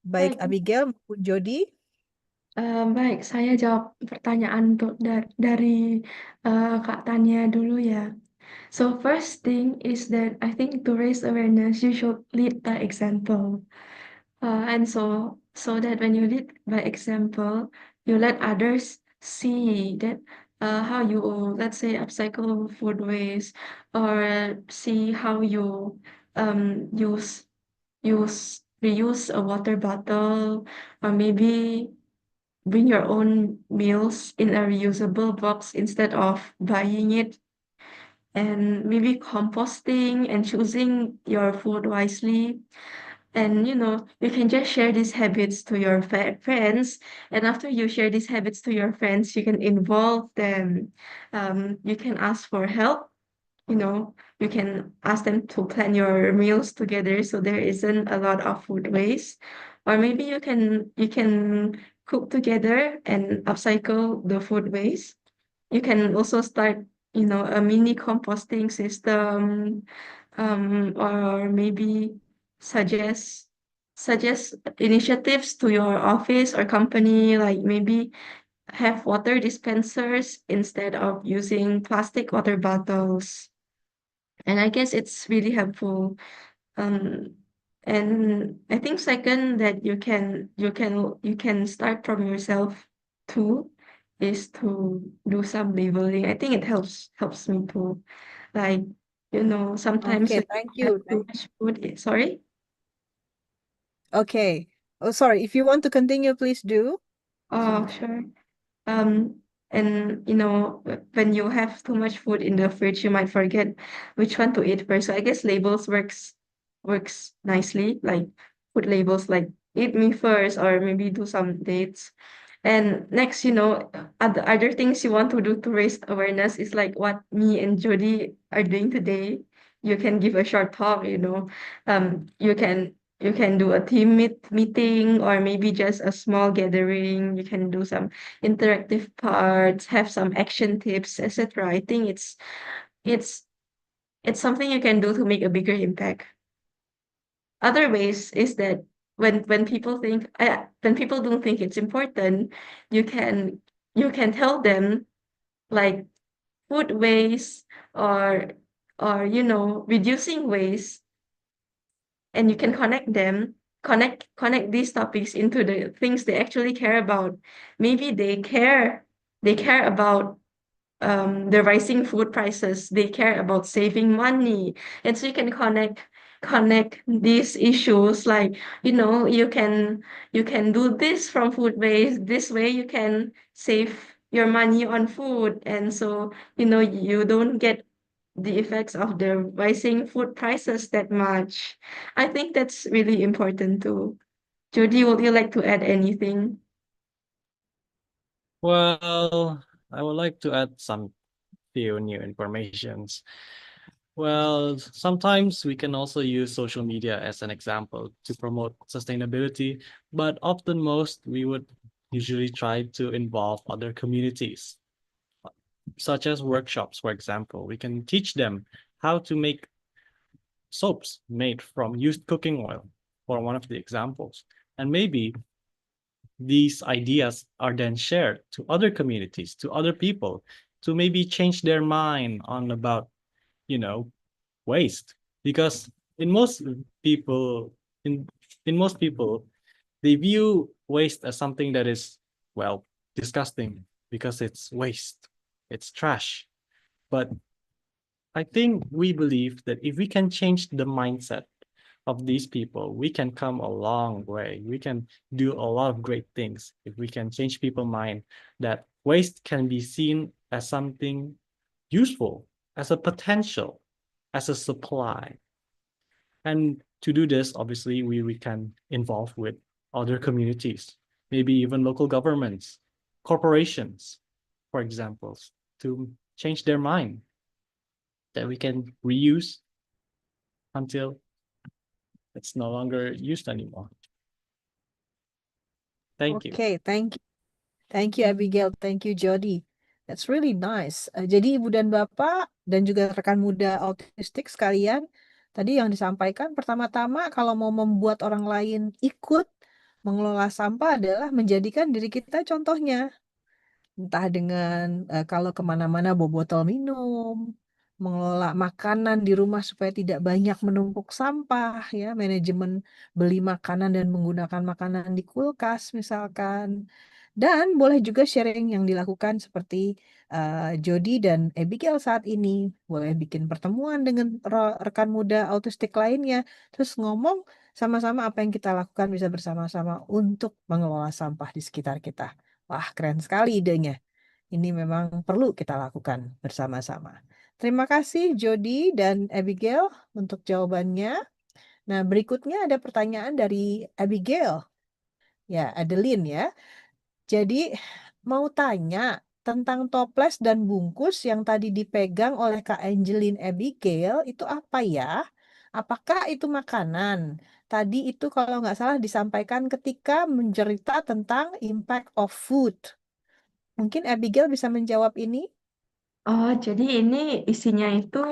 Baik Baik, Abigail maupun Jody. baik, saya jawab pertanyaan dari Kak Tania dulu ya. So first thing is that I think to raise awareness, you should lead by example. And so that when you lead by example, you let others see that how you, let's say, upcycle food waste, or see how you use reuse a water bottle, or maybe bring your own meals in a reusable box instead of buying it, and maybe composting and choosing your food wisely. And you can just share these habits to your friends, and after you share these habits to your friends, you can involve them. You can ask for help. You can ask them to plan your meals together so there isn't a lot of food waste. Or maybe you can cook together and upcycle the food waste. You can also start, a mini composting system, or maybe suggest suggest initiatives to your office or company, like maybe have water dispensers instead of using plastic water bottles. And I guess it's really helpful. Um, and I think second, that you can start from yourself too, is to do some labeling. I think it helps me too. Like, sometimes Okay, when thank you have you. too much food, sorry. Okay. Oh, sorry. If you want to continue, please do. Oh, sure. Um, and when you have too much food in the fridge, you might forget which one to eat first. So I guess labels works nicely, like put labels like eat me first, or maybe do some dates. And next, other things you want to do to raise awareness is like what me and Jody are doing today. You can give a short talk, you can do a meeting, or maybe just a small gathering. You can do some interactive parts, have some action tips, etc. I think it's it's something you can do to make a bigger impact. Other ways is that when people don't think it's important, you can you can tell them, like, food waste, or reducing waste, and you can connect these topics into the things they actually care about. Maybe they care about the rising food prices. They care about saving money. And so you can connect these issues, like, you can do this from food waste. This way you can save your money on food, and so you don't get the effects of the rising food prices that much. I think that's really important too. Jody, would you like to add anything? Well, I would like to add some few new informations. Well, sometimes we can also use social media as an example to promote sustainability, but often most we would usually try to involve other communities, such as workshops, for example. We can teach them how to make soaps made from used cooking oil, for one of the examples. And maybe these ideas are then shared to other communities, to other people, to maybe change their mind on about, waste. Because in most people, in in most people, they view waste as something that is, well, disgusting because it's waste, it's trash. But I think we believe that if we can change the mindset of these people, we can come a long way. We can do a lot of great things if we can change people's mind that waste can be seen as something useful, as a potential, as a supply. And to do this, obviously, we can involve with other communities, maybe even local governments, corporations, for example, to change their mind that we can reuse until it's no longer used anymore. Thank you. Okay, thank you Abigail, thank you Jody. That's really nice. Jadi Ibu dan Bapak dan juga rekan muda autistik sekalian, tadi yang disampaikan pertama-tama kalau mau membuat orang lain ikut mengelola sampah adalah menjadikan diri kita contohnya. Entah dengan kalau kemana-mana bawa botol minum, mengelola makanan di rumah supaya tidak banyak menumpuk sampah, ya, manajemen beli makanan dan menggunakan makanan di kulkas misalkan. Dan boleh juga sharing yang dilakukan seperti Jody dan Abigail saat ini. Boleh bikin pertemuan dengan rekan muda autistik lainnya, terus ngomong sama-sama apa yang kita lakukan bisa bersama-sama untuk mengelola sampah di sekitar kita. Wah, keren sekali idenya. Ini memang perlu kita lakukan bersama-sama. Terima kasih Jody dan Abigail untuk jawabannya. Nah, berikutnya ada pertanyaan dari Abigail. Ya, Adeline ya. Jadi mau tanya tentang toples dan bungkus yang tadi dipegang oleh Kak Angeline Abigail itu apa ya? Apakah itu makanan? Tadi itu kalau nggak salah disampaikan ketika mencerita tentang impact of food. Mungkin Abigail bisa menjawab ini. Oh, jadi ini isinya itu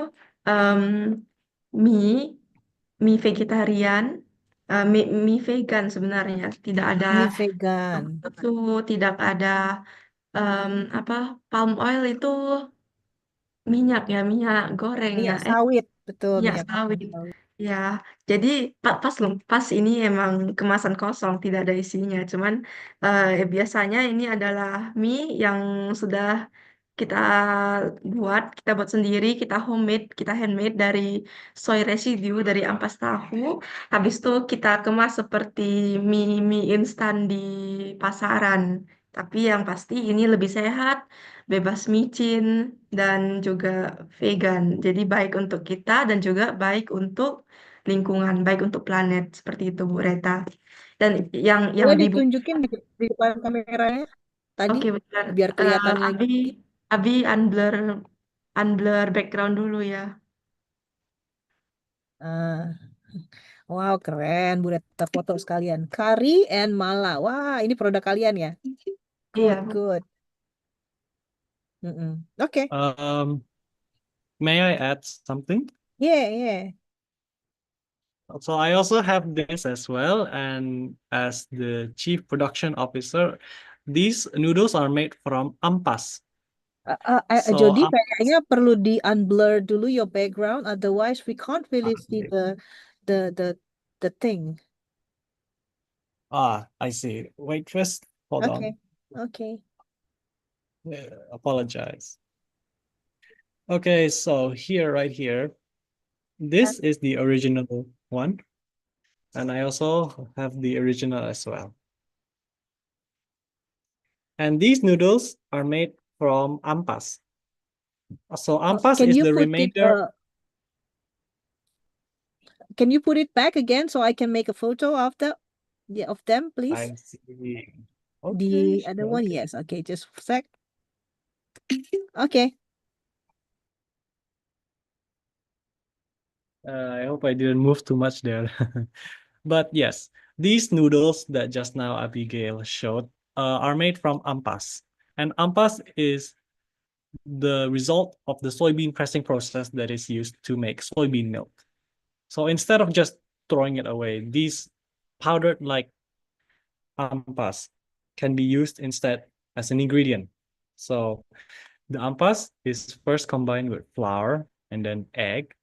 em, mie, mie vegetarian, mie vegan sebenarnya. Tidak ada Mie vegan. susu, tidak ada apa palm oil itu minyak ya, minyak goreng ya. Minyak sawit, betul, Minyak minyak sawit. sawit. Ya, jadi pas loh, pas ini emang kemasan kosong, tidak ada isinya. Cuman biasanya ini adalah mie yang sudah kita kita buat sendiri, kita homemade, kita handmade dari soy residue, dari ampas tahu. Habis itu kita kemas seperti mie instan di pasaran. Tapi yang pasti ini lebih sehat, bebas micin, dan juga vegan. Jadi baik untuk kita dan juga baik untuk lingkungan, baik untuk planet. Seperti itu, Bu Reta. Dan yang Boleh di ditunjukin di depan kameranya tadi, Oke, benar. biar kelihatan lagi. Abi unblur unblur background dulu ya. Ah, wow, keren. Bu Reta foto sekalian. Kari and Mala. Wah, ini produk kalian ya? Good, Iya, good. Mm-mm. Oke. May I add something? Yeah, yeah. So I also have this as well, and as the chief production officer, these noodles are made from ampas. So Jody, kayaknya perlu di unblur dulu your background, otherwise we can't really see okay. the the the thing. I see. Wait, first, hold on. Okay, okay. Apologize. Okay, so here, right here, this is the original one, and I also have the original as well. And these noodles are made from ampas. So ampas Can is you the put it remainder. can you put it back again so I can make a photo of of them, please? I see. The Okay, other one, okay. yes. Okay, just a sec. Okay. I hope I didn't move too much there. But yes, these noodles that just now Abigail showed are made from ampas. And ampas is the result of the soybean pressing process that is used to make soybean milk. So instead of just throwing it away, these powdered like ampas can be used instead as an ingredient. So The ampas is first combined with flour and then egg,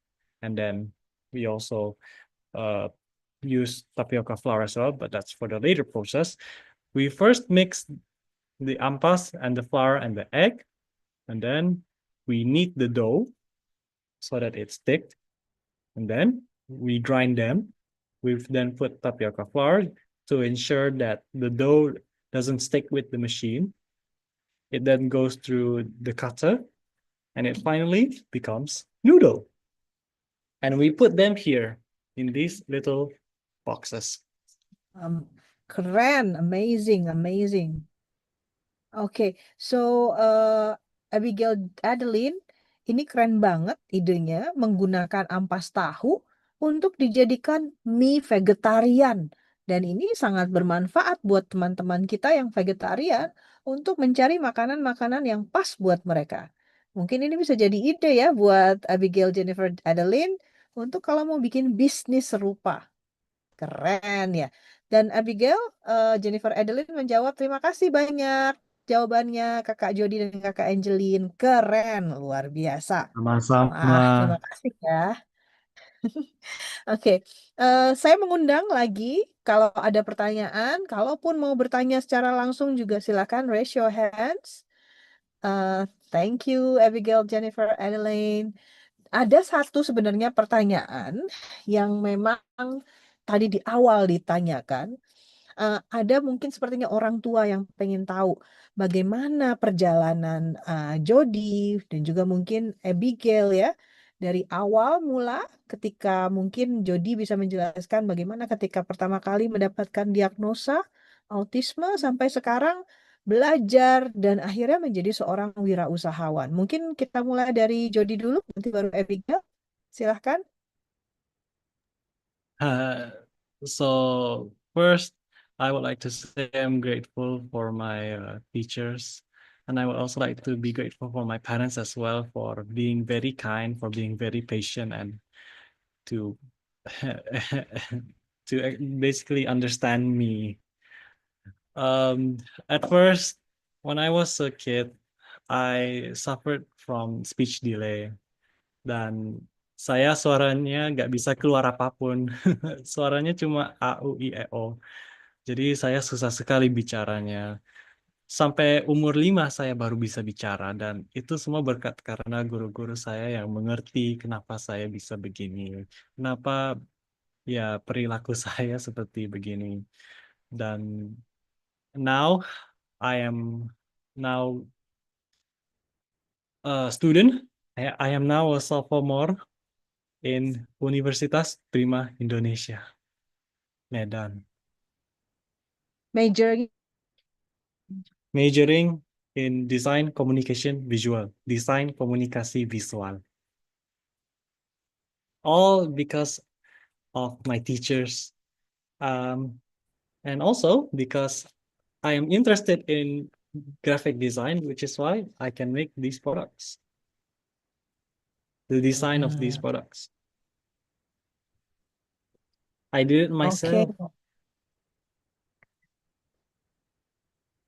and then we also uh, use tapioca flour as well, but that's for the later process. We first mix the ampas and the flour and the egg, and then we knead the dough so that it's thick, and then we grind them. We've then put tapioca flour to ensure that the dough doesn't stick with the machine. It then goes through the cutter, and it finally becomes noodle. And we put them here in these little boxes. Um, Keren, amazing, amazing. Oke, so Abigail Adeline, ini keren banget idenya menggunakan ampas tahu untuk dijadikan mie vegetarian. Dan ini sangat bermanfaat buat teman-teman kita yang vegetarian untuk mencari makanan-makanan yang pas buat mereka. Mungkin ini bisa jadi ide ya buat Abigail Jennifer Adeline untuk kalau mau bikin bisnis serupa. Keren ya. Dan Abigail, Jennifer Adeline menjawab, terima kasih banyak jawabannya Kakak Jody dan Kakak Angeline. Keren, luar biasa. Sama-sama. Wah, terima kasih ya. Oke, saya mengundang lagi kalau ada pertanyaan, kalaupun mau bertanya secara langsung juga silakan raise your hands. Thank you, Abigail, Jennifer, Adeline. Ada satu sebenarnya pertanyaan yang memang tadi di awal ditanyakan. Ada mungkin sepertinya orang tua yang pengen tahu bagaimana perjalanan Jody dan juga mungkin Abigail ya dari awal mula ketika mungkin Jody bisa menjelaskan bagaimana ketika pertama kali mendapatkan diagnosa autisme sampai sekarang belajar dan akhirnya menjadi seorang wirausahawan. Mungkin kita mulai dari Jody dulu, nanti baru Abigail. Silahkan. Uh, so first, I would like to say I'm grateful for my teachers, and I would also like to be grateful for my parents as well for being very kind, for being very patient, and to to basically understand me. Um, at first, when I was a kid, I suffered from speech delay. Dan saya suaranya nggak bisa keluar apapun. Suaranya cuma A, U, I, E, O. Jadi saya susah sekali bicaranya. Sampai umur 5 saya baru bisa bicara. Dan itu semua berkat karena guru-guru saya yang mengerti kenapa saya bisa begini. Kenapa ya perilaku saya seperti begini. Dan now I am now a student. I am now a sophomore in Universitas Prima Indonesia, Medan, Major. majoring in design communication visual, design komunikasi visual. All because of my teachers, um, and also because I am interested in graphic design, which is why I can make these products, the design of these Hmm, products. I did it Oke. myself.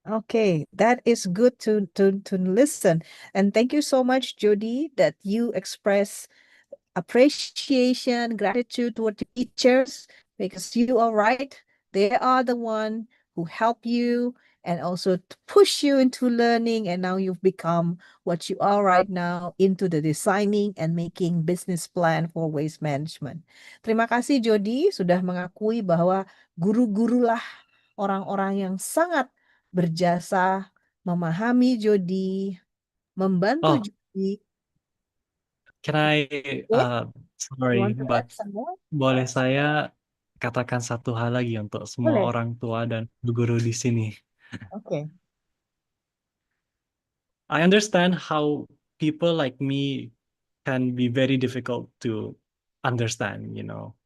Okay, that is good to listen. And thank you so much, Jody, that you express appreciation, gratitude toward the teachers because you are right. They are the one who help you and also to push you into learning. And now you've become what you are right now into the designing and making business plan for waste management. Terima kasih Jody sudah mengakui bahwa guru-gurulah orang-orang yang sangat berjasa memahami Jody, membantu Oh, Jody. can I, Okay, you sorry, want to but add some more? boleh saya katakan satu hal lagi untuk semua Boleh. orang tua dan guru di sini. Oke. I understand how people like me can be very difficult to understand, you know.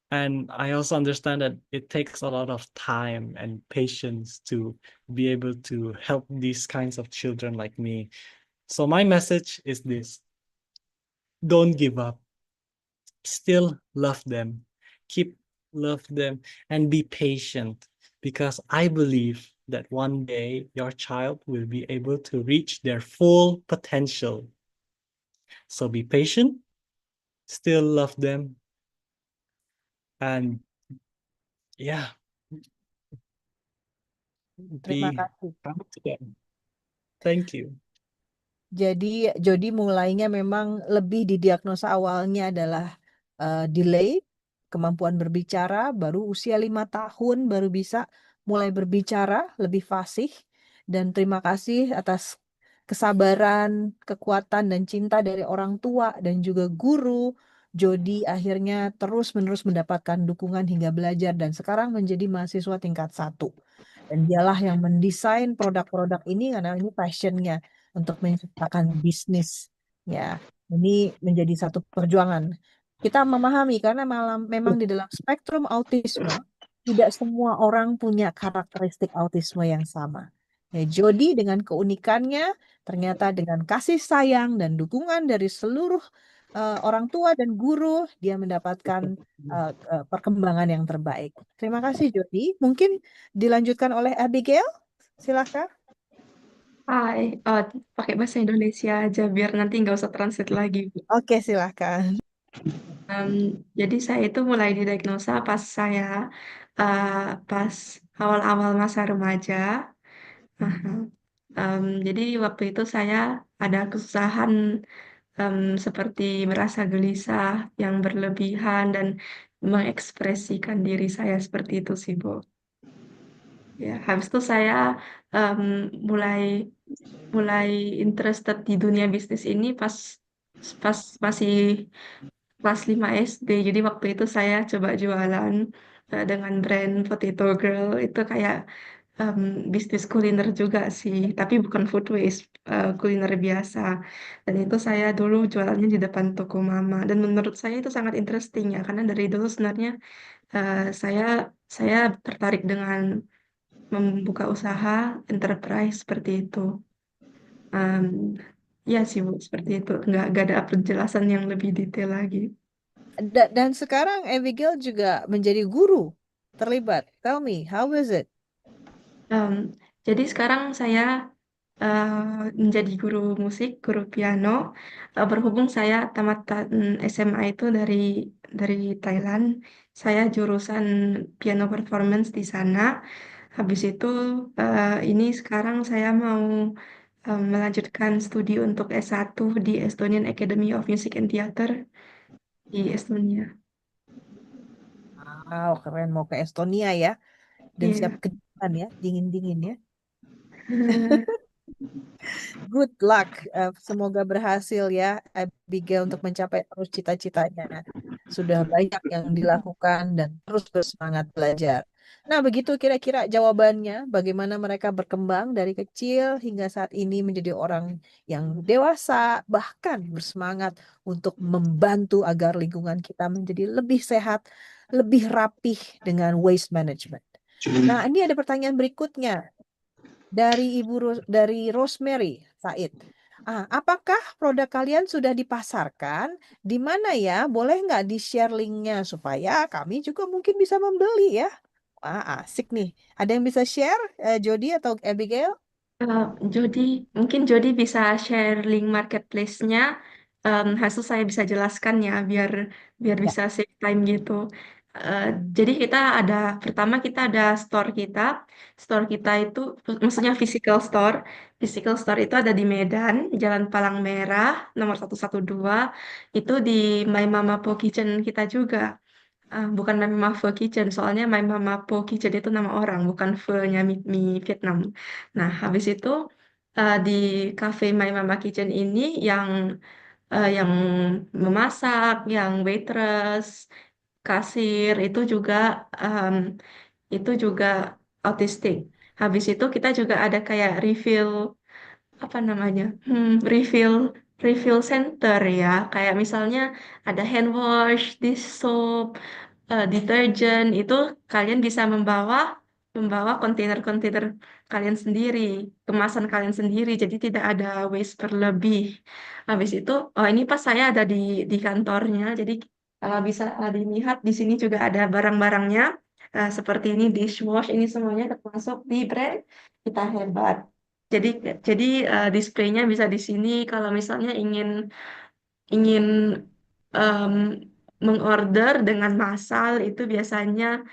And I also understand that it takes a lot of time and patience to be able to help these kinds of children like me. So my message is this: don't give up. Still love them. Keep love them and be patient because I believe that one day your child will be able to reach their full potential. So be patient, still love them, and yeah, Terima be kasih. kind to them. Thank you. Jadi Jody mulainya memang lebih didiagnosa awalnya adalah delay kemampuan berbicara, baru usia 5 tahun baru bisa mulai berbicara lebih fasih. Dan terima kasih atas kesabaran, kekuatan dan cinta dari orang tua dan juga guru. Jody akhirnya terus-menerus mendapatkan dukungan hingga belajar dan sekarang menjadi mahasiswa tingkat 1. Dan dialah yang mendesain produk-produk ini karena ini passionnya untuk menciptakan bisnis. Ya, ini menjadi satu perjuangan. Kita memahami karena malam memang di dalam spektrum autisme tidak semua orang punya karakteristik autisme yang sama. Ya, Jody dengan keunikannya ternyata dengan kasih sayang dan dukungan dari seluruh orang tua dan guru dia mendapatkan perkembangan yang terbaik. Terima kasih Jody. Mungkin dilanjutkan oleh Abigail. Silakan. Hai, pakai bahasa Indonesia aja biar nanti nggak usah translate lagi, Bu. Oke, silakan. Em, jadi saya itu mulai didiagnosa pas saya eh, pas awal-awal masa remaja. Aha. Jadi waktu itu saya ada kesusahan seperti merasa gelisah yang berlebihan dan mengekspresikan diri saya seperti itu sih, Bu. Ya, habis itu saya em, mulai mulai interested di dunia bisnis ini pas pas masih kelas 5 SD. Jadi waktu itu saya coba jualan dengan brand Potato Girl. Itu kayak em, bisnis kuliner juga sih, tapi bukan food waste, kuliner biasa. Dan itu saya dulu jualannya di depan toko mama. Dan menurut saya itu sangat interesting ya, karena dari dulu sebenarnya eh, saya saya tertarik dengan membuka usaha enterprise seperti itu. Em, ya sih Bu, seperti itu. Nggak ada penjelasan yang lebih detail lagi. Dan sekarang Abigail juga menjadi guru terlibat. Tell me, how is it? Em, jadi sekarang saya menjadi guru musik, guru piano. Berhubung saya tamatan SMA itu dari Thailand, saya jurusan piano performance di sana. Habis itu ini sekarang saya mau melanjutkan studi untuk S1 di Estonian Academy of Music and Theater di Estonia. Wow, keren mau ke Estonia ya. Dan siap Iya. ke depan ya, dingin-dingin ya. Good luck. Semoga berhasil ya Abigail untuk mencapai terus cita-citanya. Sudah banyak yang dilakukan dan terus bersemangat belajar. Nah, begitu kira-kira jawabannya, bagaimana mereka berkembang dari kecil hingga saat ini menjadi orang yang dewasa, bahkan bersemangat untuk membantu agar lingkungan kita menjadi lebih sehat, lebih rapih dengan waste management. Nah, ini ada pertanyaan berikutnya dari dari Rosemary Said. Apakah produk kalian sudah dipasarkan? Di mana ya? Boleh nggak di-share linknya supaya kami juga mungkin bisa membeli ya? Asik nih. Ada yang bisa share, Jody atau Abigail? Eh, Jody, mungkin Jody bisa share link marketplace-nya. Hasil saya bisa jelaskan ya, biar biar Ya. bisa save time gitu. Eh, jadi pertama kita ada store kita. Store kita itu, maksudnya physical store itu ada di Medan, Jalan Palang Merah, nomor 112. Itu di My Mama Po Kitchen kita juga. Bukan My Mama Pho Kitchen, soalnya My Mama Po Kitchen itu nama orang, bukan pho-nya mie Vietnam. Nah, habis itu di cafe My Mama Kitchen ini yang memasak, yang waitress, kasir em, itu juga autistik. Habis itu kita juga ada kayak apa namanya refill refill center ya, kayak misalnya ada hand wash, dish soap, deterjen itu kalian bisa membawa membawa kontainer-kontainer kalian sendiri, kemasan kalian sendiri, jadi tidak ada waste berlebih. Habis itu, oh ini pas saya ada di kantornya, jadi bisa dilihat di sini juga ada barang-barangnya. seperti ini dishwash, ini semuanya termasuk di brand Kita Hebat. Jadi jadi displaynya bisa di sini kalau misalnya ingin ingin em, mengorder dengan massal itu biasanya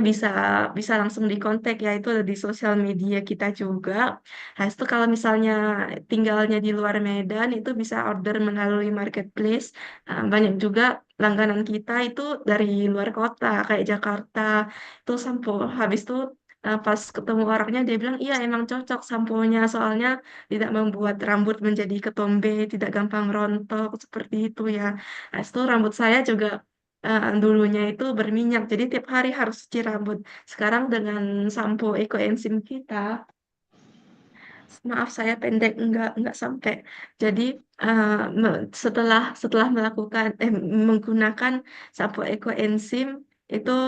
bisa bisa langsung dikontak ya itu ada di sosial media kita juga. Nah, itu kalau misalnya tinggalnya di luar Medan itu bisa order melalui marketplace. Banyak juga langganan kita itu dari luar kota kayak Jakarta. Itu sampo habis itu pas ketemu orangnya dia bilang iya emang cocok samponya soalnya tidak membuat rambut menjadi ketombe, tidak gampang rontok seperti itu ya. Nah, itu rambut saya juga dulunya itu berminyak, jadi tiap hari harus cuci rambut. Sekarang dengan sampo Eco Enzim kita, maaf saya pendek enggak sampai. Jadi setelah setelah menggunakan sampo Eco Enzim itu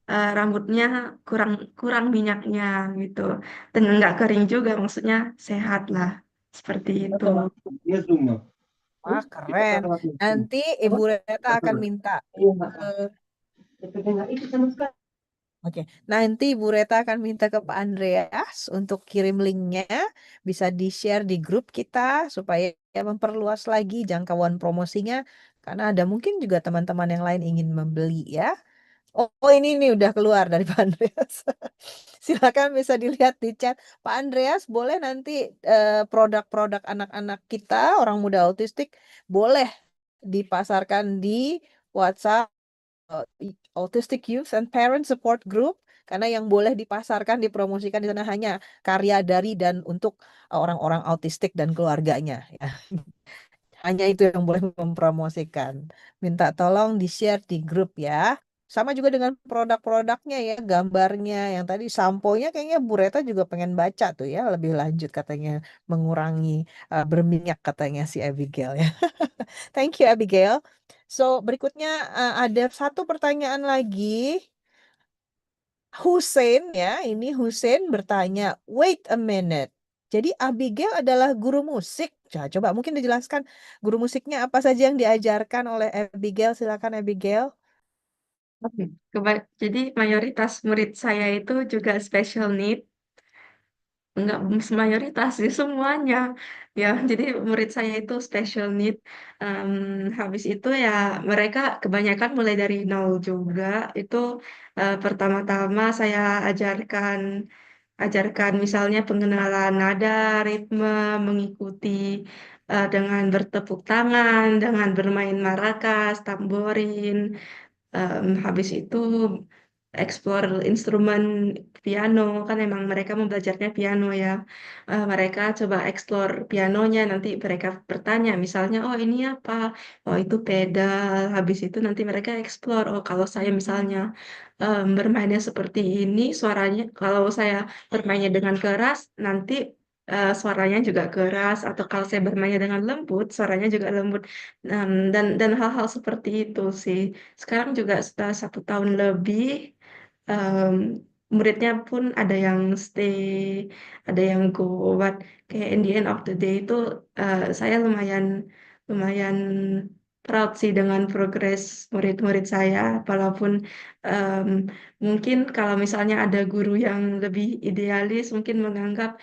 rambutnya kurang kurang minyaknya gitu, dan enggak kering juga, maksudnya sehat lah seperti itu. Wah, keren. Nanti Ibu Reta akan minta ke Oke, nanti Bu Reta akan minta ke Pak Andreas untuk kirim linknya, bisa di-share di grup kita supaya memperluas lagi jangkauan promosinya, karena ada mungkin juga teman-teman yang lain ingin membeli ya. Ini nih udah keluar dari Pak Andreas. Silakan bisa dilihat di chat. Pak Andreas, boleh nanti produk-produk anak-anak kita, orang muda autistik, boleh dipasarkan di WhatsApp Autistic Youth and Parent Support Group, karena yang boleh dipasarkan, dipromosikan di sana hanya karya dari dan untuk orang-orang autistik dan keluarganya ya. Hanya itu yang boleh mempromosikan. Minta tolong di-share di grup ya. Sama juga dengan produk-produknya ya, gambarnya. Yang tadi samponya kayaknya Bu Reta juga pengen baca tuh ya, lebih lanjut katanya mengurangi berminyak katanya si Abigail ya. Thank you Abigail. So, berikutnya ada satu pertanyaan lagi. Hussein ya, ini Hussein bertanya, wait a minute. Jadi Abigail adalah guru musik. Coba mungkin dijelaskan guru musiknya apa saja yang diajarkan oleh Abigail. Silakan Abigail. Oke. Jadi mayoritas murid saya itu juga special need. Enggak mayoritas sih semuanya ya, jadi murid saya itu special need. Em, Habis itu ya mereka kebanyakan mulai dari nol juga itu. Pertama-tama saya ajarkan misalnya pengenalan nada, ritme, mengikuti dengan bertepuk tangan, dengan bermain maracas, tamborin. Habis itu explore instrumen piano, kan emang mereka mau belajarnya piano ya. Mereka coba explore pianonya, nanti mereka bertanya misalnya, oh ini apa? Oh itu pedal. Habis itu nanti mereka explore, oh kalau saya misalnya bermainnya seperti ini, suaranya kalau saya bermainnya dengan keras, nanti suaranya juga keras, atau kalau saya bermainnya dengan lembut, suaranya juga lembut. Dan hal-hal seperti itu sih. Sekarang juga setelah 1 tahun lebih, em, muridnya pun ada yang stay, ada yang go. But kayak in the end of the day itu saya lumayan lumayan proud sih dengan progres murid-murid saya. Walaupun em, mungkin kalau misalnya ada guru yang lebih idealis, mungkin menganggap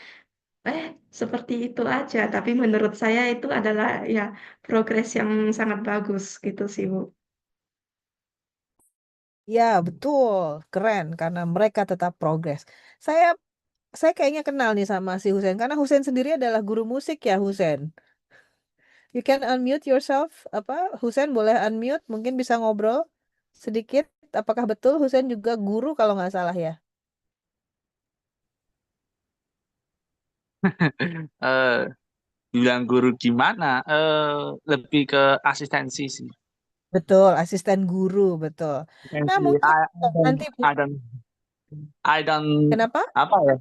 eh seperti itu aja. Tapi menurut saya itu adalah ya progres yang sangat bagus gitu sih, Bu. Ya, betul. Keren karena mereka tetap progres. Saya saya kayaknya kenal nih sama si Hussein karena Hussein sendiri adalah guru musik ya, Hussein. You can unmute yourself. Hussein boleh unmute, mungkin bisa ngobrol sedikit. Apakah betul Hussein juga guru kalau nggak salah ya? eh Bilang guru gimana? Lebih ke asistensi sih. Betul, asisten guru, betul. Nah, Asistensi. mungkin nanti I don't kenapa? apa ya?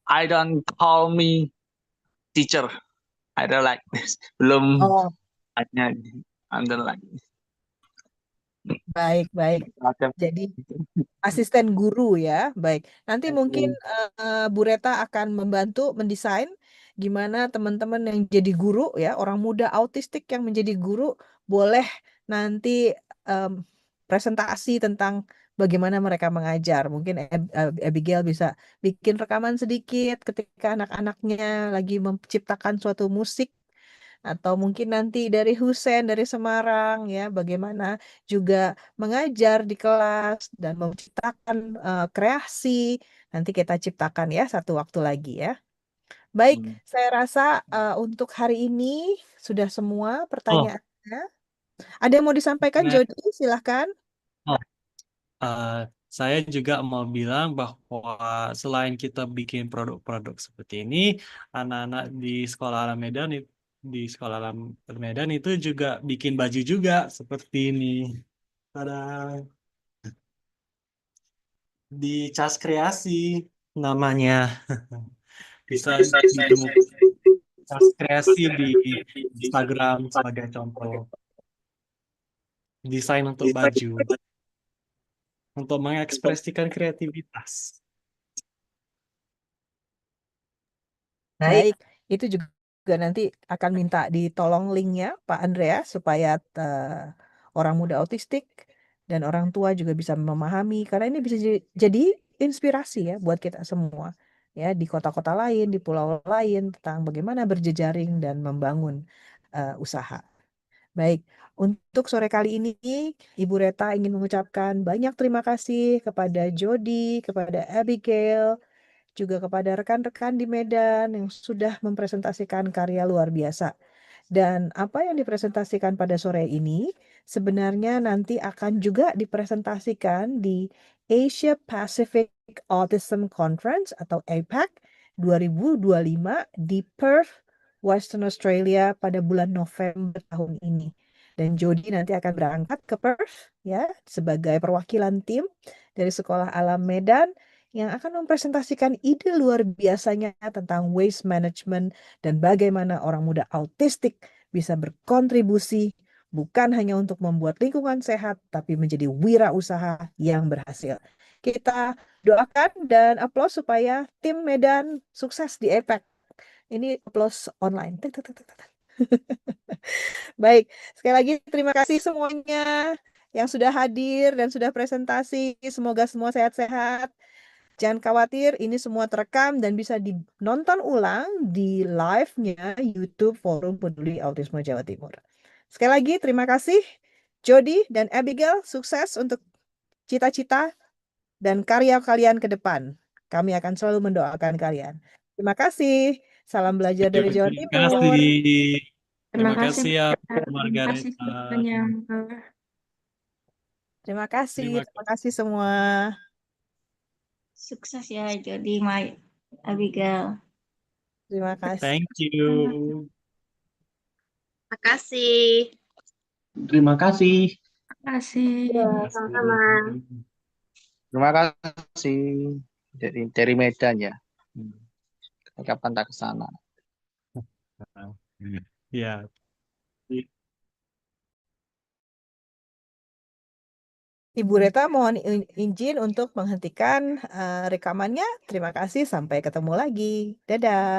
I don't call me teacher. I don't like this. Belum Oh, hanya I don't like this. baik, baik. Macam Jadi gitu. asisten guru ya, baik. Nanti mungkin Oke. Bu Reta akan membantu mendesain gimana teman-teman yang jadi guru ya, orang muda autistik yang menjadi guru boleh nanti em, presentasi tentang bagaimana mereka mengajar. Mungkin Abigail bisa bikin rekaman sedikit ketika anak-anaknya lagi menciptakan suatu musik, atau mungkin nanti dari Husen dari Semarang ya, bagaimana juga mengajar di kelas dan menciptakan kreasi. Nanti kita ciptakan ya satu waktu lagi ya. Baik, Hmm. saya rasa untuk hari ini sudah semua Oh, pertanyaannya. Ada yang mau disampaikan, nah, Jody? Silahkan. oh, eh, saya juga mau bilang bahwa selain kita bikin produk-produk seperti ini, anak-anak di sekolah alam Medan di sekolah alam Medan itu juga bikin baju juga seperti ini. Tada, di Cas Kreasi namanya. Bisa ditemukan Cas Kreasi di Instagram sebagai contoh desain untuk baju, untuk mengekspresikan kreativitas. Baik, itu juga nanti akan minta ditolong linknya Pak Andreas supaya orang muda autistik dan orang tua juga bisa memahami, karena ini bisa jadi inspirasi ya buat kita semua ya, di kota-kota lain, di pulau lain, tentang bagaimana berjejaring dan membangun usaha. Baik, untuk sore kali ini Ibu Reta ingin mengucapkan banyak terima kasih kepada Jody, kepada Abigail, juga kepada rekan-rekan di Medan yang sudah mempresentasikan karya luar biasa. Dan apa yang dipresentasikan pada sore ini sebenarnya nanti akan juga dipresentasikan di Asia Pacific Autism Conference atau APAC 2025 di Perth, Western Australia pada bulan November tahun ini. Dan Jody nanti akan berangkat ke Perth ya sebagai perwakilan tim dari Sekolah Alam Medan yang akan mempresentasikan ide luar biasanya tentang waste management dan bagaimana orang muda autistik bisa berkontribusi bukan hanya untuk membuat lingkungan sehat, tapi menjadi wirausaha yang berhasil. Kita doakan dan aplaus supaya tim Medan sukses di APEC. Ini aplaus online. Tek, tek, tek, tek, tek. Baik, sekali lagi terima kasih semuanya yang sudah hadir dan sudah presentasi. Semoga semua sehat-sehat. Jangan khawatir, ini semua terekam dan bisa dinonton ulang di live-nya YouTube Forum Peduli Autisme Jawa Timur. Sekali lagi, terima kasih Jody dan Abigail. Sukses untuk cita-cita dan karya kalian ke depan. Kami akan selalu mendoakan kalian. Terima kasih. Salam belajar dari Jawa Terima kasih. Timur. Terima Terima kasih, kasih Bu ya, Reta. Terima kasih Margareta. semuanya. Terima kasih. Terima Terima kasih semua. Sukses ya Jody, Mai, Abigail. Terima kasih. Thank you. Terima kasih. Terima kasih. Terima kasih. Ya, sama-sama. Terima kasih dari Medan ya. Kapan tak ke sana? Ya, Ibu Reta mohon izin untuk menghentikan rekamannya. Terima kasih. Sampai ketemu lagi. Dadah.